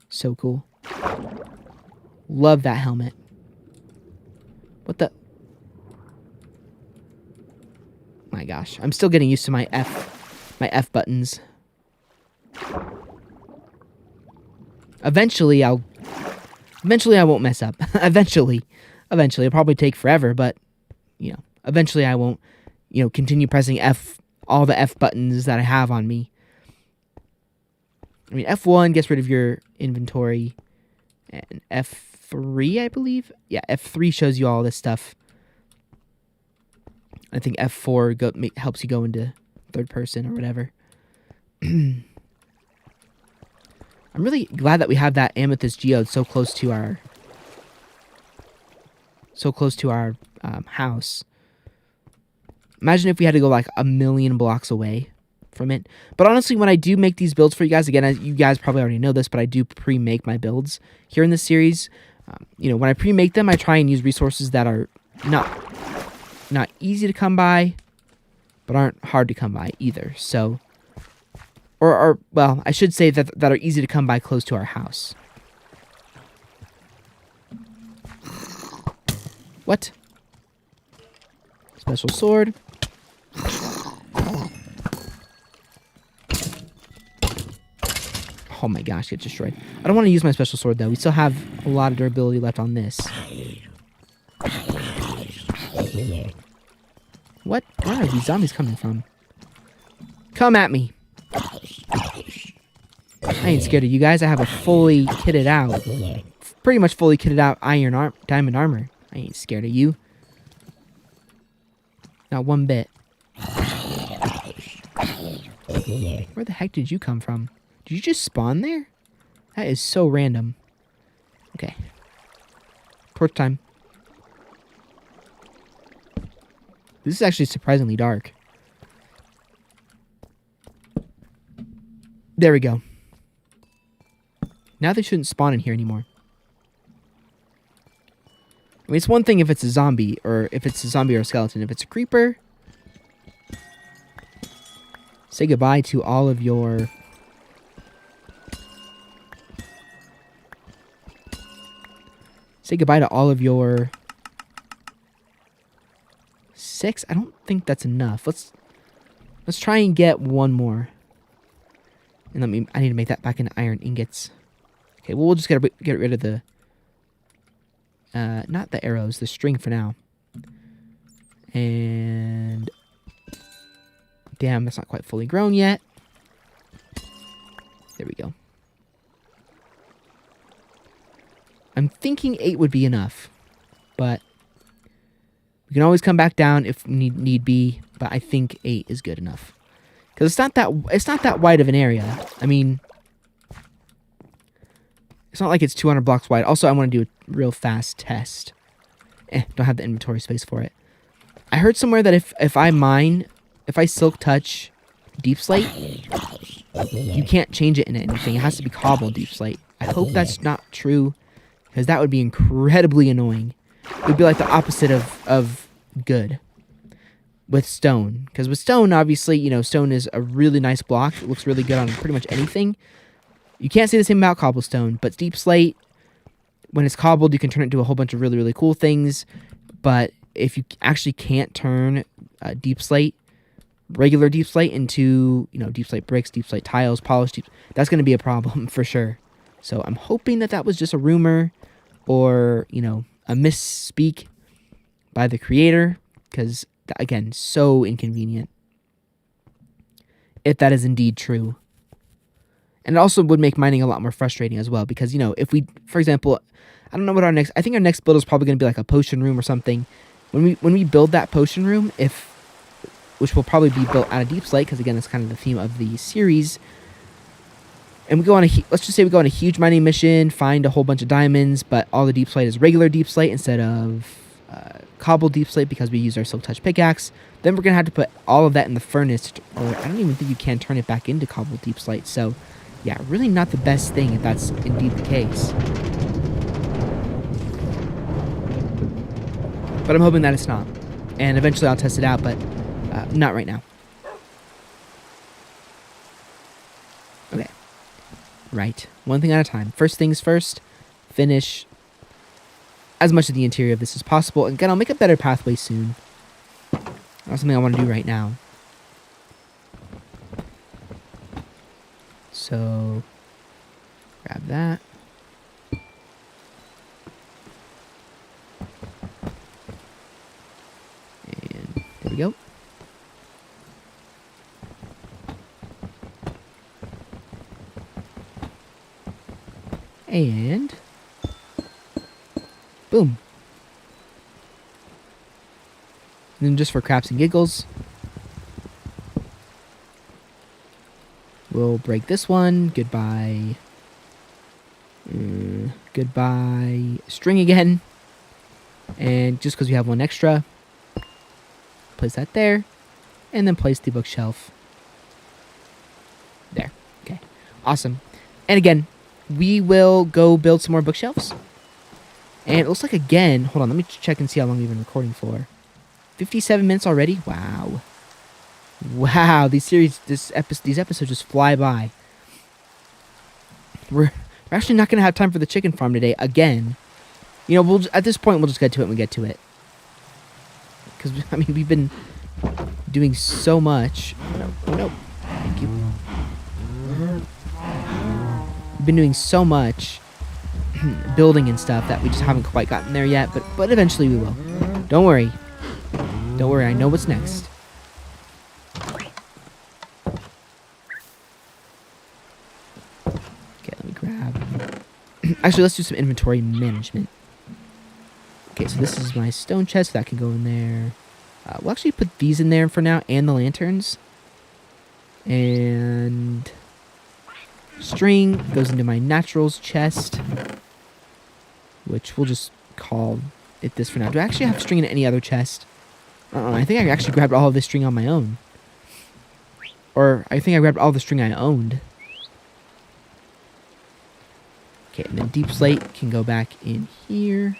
So cool. Love that helmet. What the? My gosh. I'm still getting used to my F buttons. Eventually I won't mess up. Eventually. It'll probably take forever, but you know, eventually I won't, continue pressing all the F buttons that I have on me. I mean, F1 gets rid of your inventory, and F3, I believe. Yeah, F3 shows you all this stuff. I think F4 helps you go into third person or whatever. I'm really glad that we have that amethyst geode so close to our house. Imagine if we had to go like 1,000,000 blocks away from it. But honestly, when I do make these builds for you guys, again, you guys probably already know this, but I do pre-make my builds here in this series. When I pre-make them, I try and use resources that are not easy to come by, but aren't hard to come by either. So, well, I should say that are easy to come by close to our house. What? Special sword. Oh my gosh, get destroyed. I don't want to use my special sword, though. We still have a lot of durability left on this. What? Where are these zombies coming from? Come at me. I ain't scared of you guys. I have a fully kitted out, pretty much fully kitted out diamond armor. I ain't scared of you. Not one bit. Where the heck did you come from? Did you just spawn there? That is so random. Okay. Torch time. This is actually surprisingly dark. There we go. Now they shouldn't spawn in here anymore. I mean, it's one thing if it's a zombie, or if it's a zombie or a skeleton. If it's a creeper, say goodbye to all of your... Say goodbye to all of your... 6? I don't think that's enough. Let's try and get one more. And I need to make that back into iron ingots. Okay, well, we'll just get rid of the... not the arrows, the string for now. And... Damn, that's not quite fully grown yet. There we go. I'm thinking 8 would be enough. But... we can always come back down if need be. But I think 8 is good enough. Because it's not that wide of an area. I mean... it's not like it's 200 blocks wide. Also, I want to do a real fast test. Don't have the inventory space for it. I heard somewhere that if I silk touch deep slate, you can't change it into anything. It has to be cobble deep slate. I hope that's not true, because that would be incredibly annoying. It would be like the opposite of good with stone. Because with stone, obviously, you know, stone is a really nice block. It looks really good on pretty much anything. You can't say the same about cobblestone, but deep slate, when it's cobbled, you can turn it into a whole bunch of really, really cool things. But if you actually can't turn deep slate, regular deep slate, into, you know, deep slate bricks, deep slate tiles, polished that's going to be a problem for sure. So I'm hoping that was just a rumor or, you know, a misspeak by the creator, because, again, so inconvenient if that is indeed true. And it also would make mining a lot more frustrating as well, because, you know, if we, for example, I don't know what I think our next build is probably going to be like a potion room or something. When we build that potion room, which will probably be built out of deep slate, because again, that's kind of the theme of the series. And we go on let's just say we go on a huge mining mission, find a whole bunch of diamonds, but all the deep slate is regular deep slate instead of cobbled deep slate, because we use our silk touch pickaxe. Then we're going to have to put all of that in the furnace, or I don't even think you can turn it back into cobbled deep slate. So yeah, really not the best thing if that's indeed the case. But I'm hoping that it's not. And eventually I'll test it out, but not right now. Okay. Right. One thing at a time. First things first, finish as much of the interior of this as possible. And again, I'll make a better pathway soon. That's something I want to do right now. So, grab that. And there we go. And boom. And then just for craps and giggles, we'll break this one. Goodbye. Goodbye. String again. And just because we have one extra, place that there. And then place the bookshelf there. Okay. Awesome. And again, we will go build some more bookshelves. And it looks like, again, hold on, let me check and see how long we've been recording for. 57 minutes already? Wow. Wow, these episodes just fly by. We're actually not going to have time for the chicken farm today again. You know, at this point, we'll just get to it when we get to it. Because, I mean, we've been doing so much. Oh, no. Thank you. We've been doing so much building and stuff that we just haven't quite gotten there yet, but eventually we will. Don't worry. Don't worry, I know what's next. Okay, let me grab... Actually, let's do some inventory management. Okay, so this is my stone chest. That can go in there. We'll actually put these in there for now, and the lanterns. And... string goes into my naturals chest, which we'll just call it this for now. Do I actually have string in any other chest? I think I actually grabbed all of this string on my own. Or I think I grabbed all the string I owned. Okay, and then deep slate can go back in here.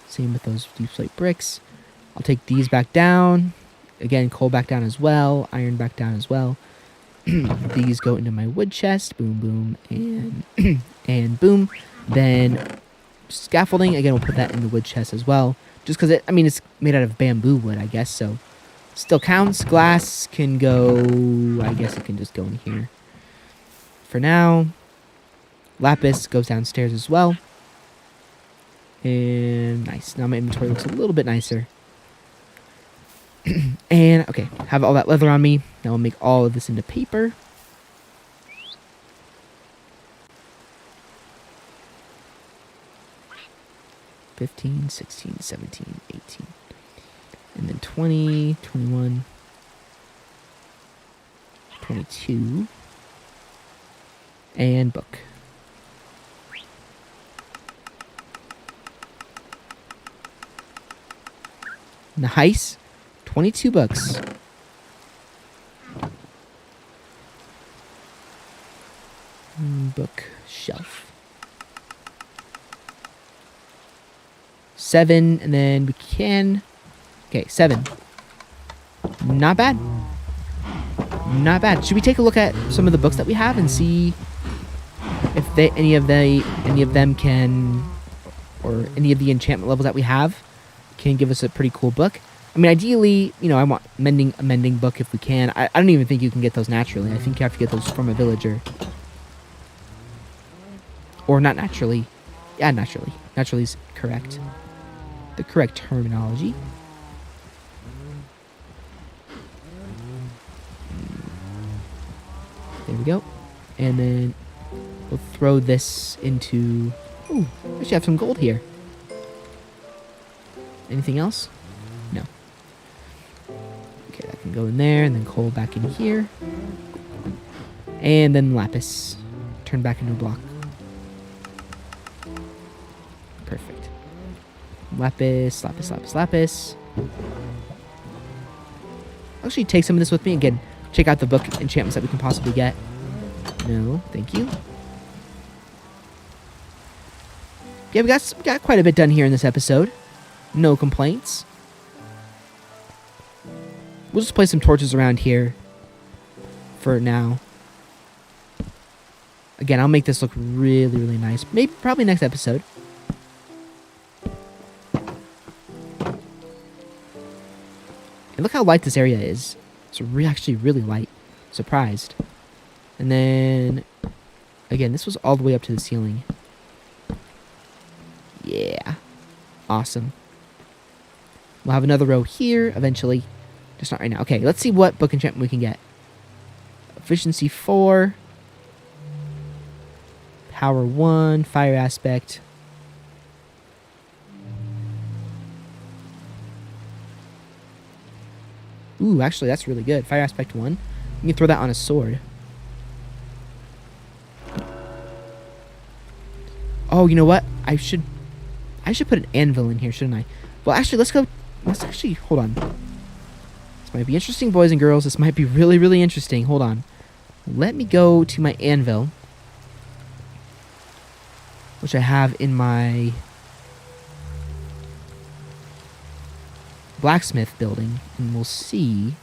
Same with those deep slate bricks. I'll take these back down. Again, coal back down as well. Iron back down as well. These go into my wood chest. Boom, boom, and and boom. Then scaffolding. Again, we'll put that in the wood chest as well. Just because it's made out of bamboo wood, I guess. So still counts. Glass can go. I guess it can just go in here. For now, lapis goes downstairs as well. And nice. Now my inventory looks a little bit nicer. And, okay, have all that leather on me. Now I'll make all of this into paper. $15, $16, $17, $18. And then $20, $21, $22. And book. Nice. 22 bucks. Bookshelf. 7, and then we can... Okay, 7. Not bad. Not bad. Should we take a look at some of the books that we have and see if any of them can, or any of the enchantment levels that we have can give us a pretty cool book? I mean, ideally, I want a mending book if we can. I don't even think you can get those naturally. I think you have to get those from a villager. Or not naturally. Yeah, naturally. Naturally is correct. The correct terminology. There we go. And then we'll throw this into... Ooh, I should have some gold here. Anything else? No. Okay, that can go in there, and then coal back in here. And then lapis. Turn back into a block. Perfect. Lapis, lapis, lapis, lapis. I'll actually take some of this with me. Again, check out the book enchantments that we can possibly get. No, thank you. Yeah, we got quite a bit done here in this episode. No complaints. We'll just place some torches around here for now. Again, I'll make this look really, really nice. Maybe, probably next episode. And look how light this area is. It's actually really light. Surprised. And then, again, this was all the way up to the ceiling. Yeah. Awesome. We'll have another row here eventually. Just not right now. Okay, let's see what book enchantment we can get. Efficiency 4. Power 1. Fire aspect. Ooh, actually, that's really good. Fire aspect 1. You can throw that on a sword. Oh, you know what? I should put an anvil in here, shouldn't I? Well, actually, let's actually, hold on. This might be interesting, boys and girls. This might be really, really interesting. Hold on. Let me go to my anvil, which I have in my blacksmith building, and we'll see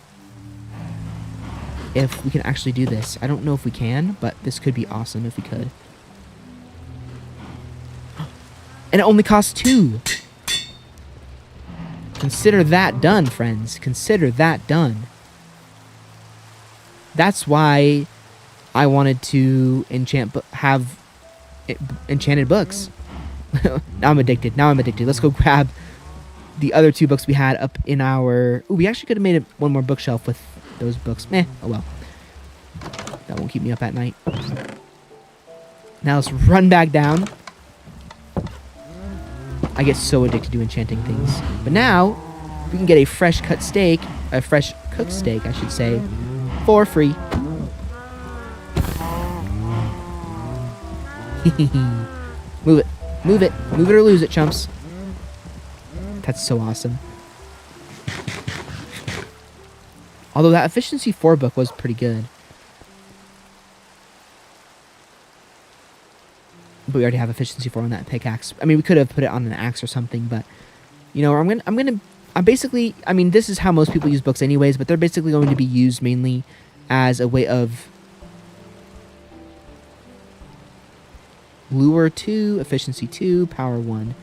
if we can actually do this. I don't know if we can, but this could be awesome if we could. And it only costs 2. Consider that done, friends. Consider that done. That's why I wanted to have enchanted books. Now I'm addicted. Let's go grab the other 2 books we had up in our... Ooh, we actually could have made one more bookshelf with those books. Meh, oh well. That won't keep me up at night. Now let's run back down. I get so addicted to enchanting things. But now, we can get a fresh cooked steak, I should say, for free. Move it or lose it, chumps. That's so awesome. Although that efficiency 4 book was pretty good. But we already have efficiency 4 on that pickaxe. I mean, we could have put it on an axe or something, but you know, I'm basically, I mean, this is how most people use books anyways, but they're basically going to be used mainly as a way of lure 2, efficiency 2, power 1.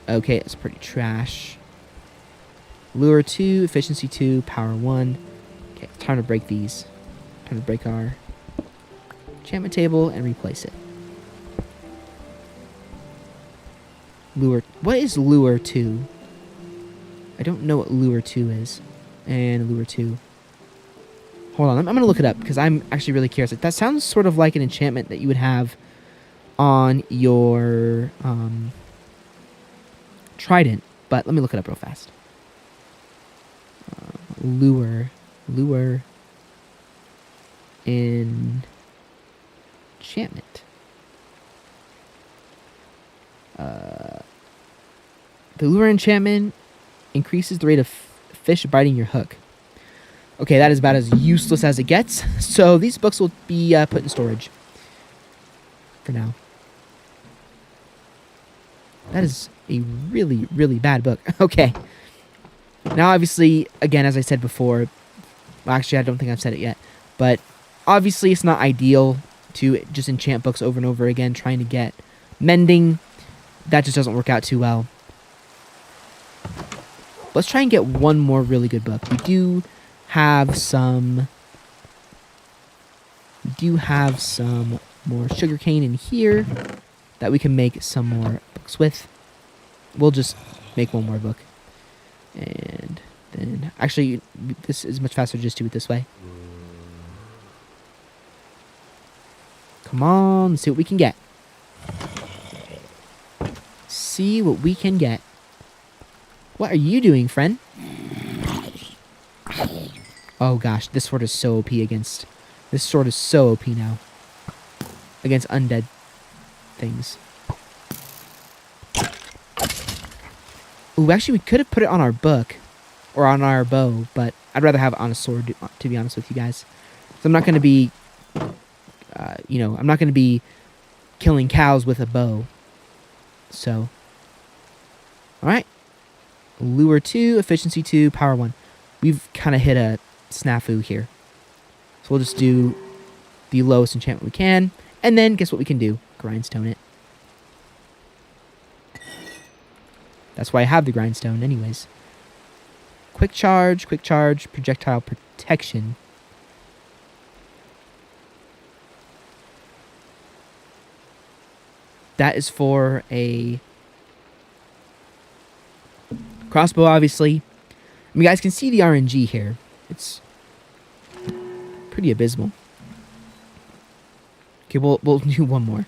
Okay, it's pretty trash. Lure 2, efficiency 2, power 1. Okay, time to break these. Time to break our enchantment table and replace it. Lure. What is lure 2? I don't know what lure 2 is. And lure 2. Hold on, I'm going to look it up because I'm actually really curious. That sounds sort of like an enchantment that you would have on your trident. But let me look it up real fast. Lure. Enchantment. The lure enchantment increases the rate of fish biting your hook. Okay, that is about as useless as it gets. So these books will be put in storage for now. That is a really, really bad book. Okay. Now, obviously, again, as I said before, well, actually, I don't think I've said it yet, but obviously it's not ideal to just enchant books over and over again, trying to get mending. That just doesn't work out too well. Let's try and get one more really good book. We do have some more sugarcane in here that we can make some more books with. We'll just make one more book. And then, actually, this is much faster to just do it this way. Come on, let's see what we can get. See what we can get. What are you doing, friend? Oh gosh, this sword is so OP against... This sword is so OP now. Against undead things. Ooh, actually we could have put it on our book. Or on our bow, but I'd rather have it on a sword, to be honest with you guys. So I'm not going to be... I'm not going to be killing cows with a bow. So... Alright. Lure 2, efficiency 2, power 1. We've kind of hit a snafu here. So we'll just do the lowest enchantment we can. And then, guess what we can do? Grindstone it. That's why I have the grindstone anyways. Quick charge, projectile protection. That is for a crossbow, obviously. I mean, you guys can see the RNG here. It's pretty abysmal. Okay, we'll do one more.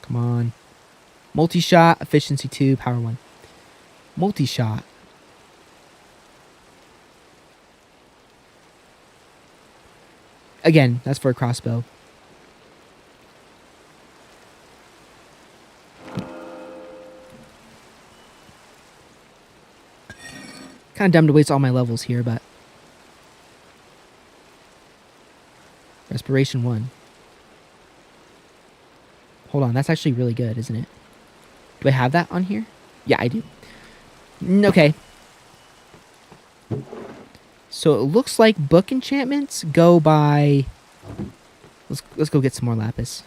Come on. Multi-shot, efficiency 2, power 1. Multi-shot. Again, that's for a crossbow. Kind of dumb to waste all my levels here, but... Respiration 1. Hold on, that's actually really good, isn't it? Do I have that on here? Yeah, I do. Okay. So it looks like book enchantments go by... Let's go get some more lapis.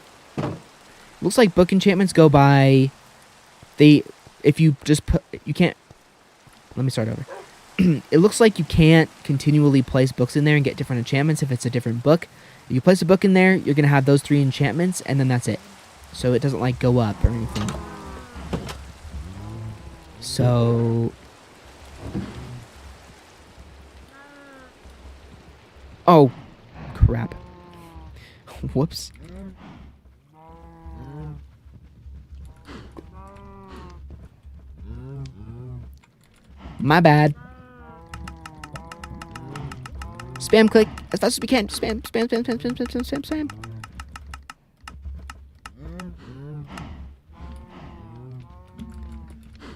Looks like book enchantments go by... If you just put... You can't... Let me start over. It looks like you can't continually place books in there and get different enchantments if it's a different book. If you place a book in there, you're going to have those 3 enchantments, and then that's it. So it doesn't, like, go up or anything. So... Oh, crap. Whoops. My bad. Spam click as fast as we can. Spam.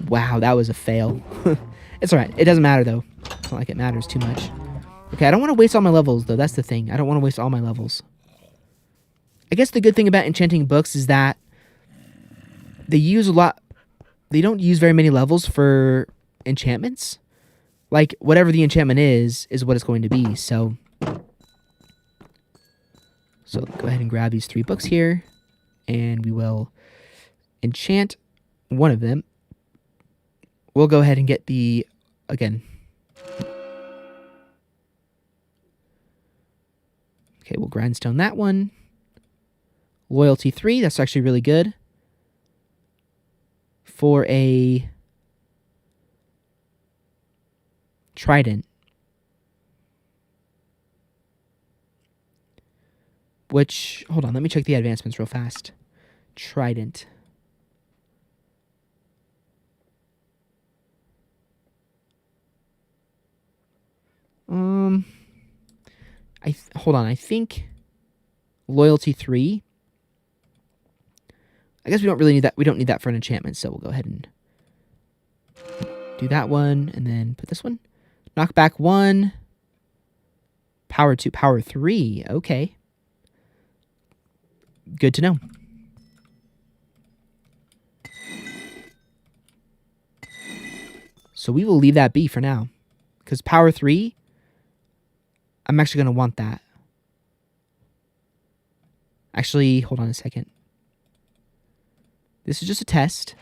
Wow, that was a fail. It's alright. It doesn't matter, though. It's not like it matters too much. Okay, I don't want to waste all my levels, though. That's the thing. I don't want to waste all my levels. I guess the good thing about enchanting books is that they use a lot... They don't use very many levels for enchantments. Like, whatever the enchantment is what it's going to be, so... So, go ahead and grab these 3 books here. And we will enchant one of them. We'll go ahead and get the... Again... Okay, we'll grindstone that one. Loyalty 3, that's actually really good. For a trident. Which, hold on, let me check the advancements real fast. Trident. Hold on, I think loyalty 3. I guess we don't really need that. We don't need that for an enchantment, so we'll go ahead and do that one, and then put this one. Knockback 1. Power 2. Power 3. Okay. Good to know. So we will leave that be for now. Because power 3, I'm actually going to want that. Actually, hold on a second. This is just a test.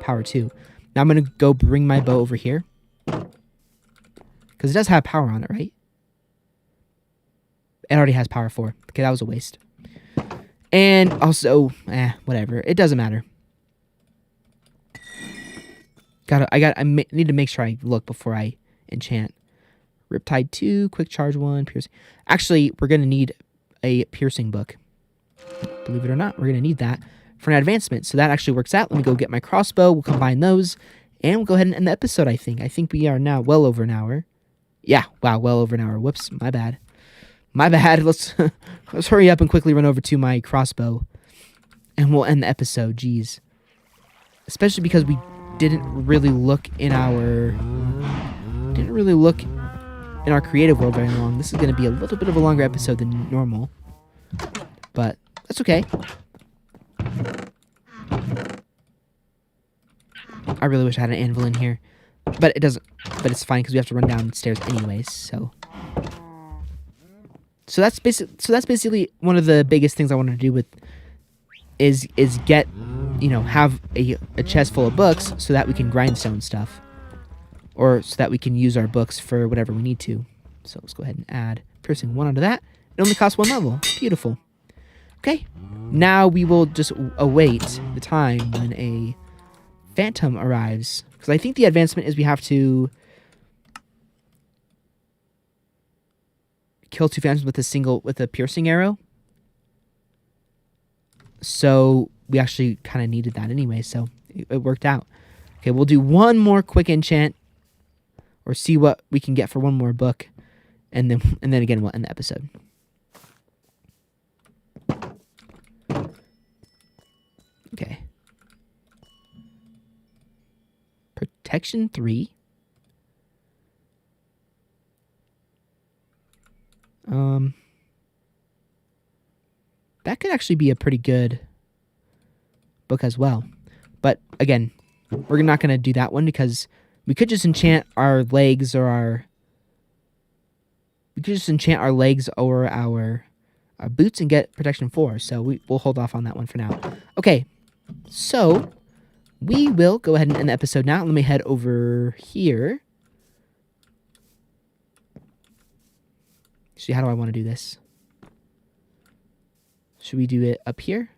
Power 2. Now I'm going to go bring my bow over here. Because it does have power on it, right? It already has power 4. Okay, that was a waste. And also, whatever. It doesn't matter. I need to make sure I look before I enchant. Riptide 2, Quick Charge 1, Piercing. Actually, we're going to need a Piercing book. Believe it or not, we're going to need that for an advancement. So that actually works out. Let me go get my crossbow. We'll combine those. And we'll go ahead and end the episode, I think. I think we are now well over an hour. Yeah, wow, well over an hour. Whoops, my bad. My bad. Let's hurry up and quickly run over to my crossbow. And we'll end the episode. Jeez. Especially because we didn't really look in our creative world very long. This is going to be a little bit of a longer episode than normal. But that's okay. I really wish I had an anvil in here. But it doesn't. But it's fine because we have to run downstairs anyways, so... So that's basically one of the biggest things I wanted to do with is get, have a chest full of books so that we can grindstone stuff. Or so that we can use our books for whatever we need to. So let's go ahead and add Piercing 1 onto that. It only costs 1 level. Beautiful. Okay. Now we will just await the time when a phantom arrives. Because I think the advancement is we have to kill 2 phantoms with a piercing arrow. So we actually kind of needed that anyway, so it worked out. Okay, we'll do one more quick enchant, or see what we can get for one more book, and then again we'll end the episode. Okay. Protection 3. That could actually be a pretty good book as well. But again, we're not going to do that one because we could just enchant our legs or our boots and get protection 4. So we'll hold off on that one for now. Okay, so we will go ahead and end the episode now. Let me head over here. See, how do I want to do this? Should we do it up here?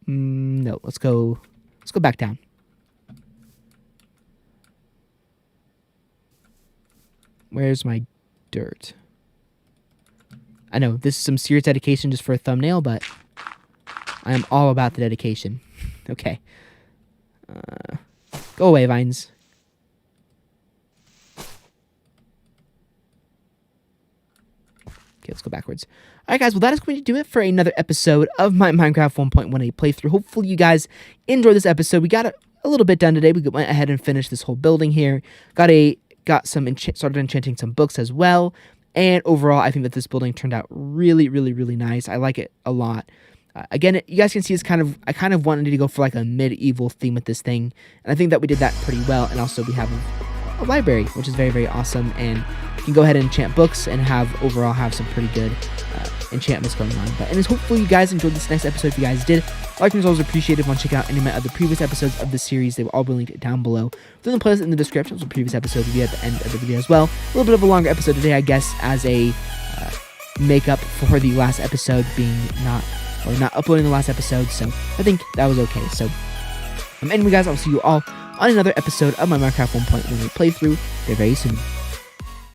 No, let's go back down. Where's my dirt? I know, this is some serious dedication just for a thumbnail, but I am all about the dedication. Okay. Go away, vines. Okay, let's go backwards. All right, guys. Well, that is going to do it for another episode of my Minecraft 1.18 playthrough. Hopefully, you guys enjoyed this episode. We got a little bit done today. We went ahead and finished this whole building here. Started enchanting some books as well. And overall, I think that this building turned out really, really, really nice. I like it a lot. Again, you guys can see I kind of wanted to go for like a medieval theme with this thing. And I think that we did that pretty well. And also we have a library, which is very, very awesome. And you can go ahead and enchant books and overall have some pretty good enchantments going on. Anyways, hopefully you guys enjoyed this next episode. If you guys did, like and always appreciated. If you want to check out any of my other previous episodes of this series, they will all be linked down below. Through the playlist in the description, so previous episodes will be at the end of the video as well. A little bit of a longer episode today, I guess, as a makeup for the last episode being not uploading the last episode. So I think that was okay. So anyway, guys, I'll see you all on another episode of my Minecraft 1.18 playthrough very, very soon.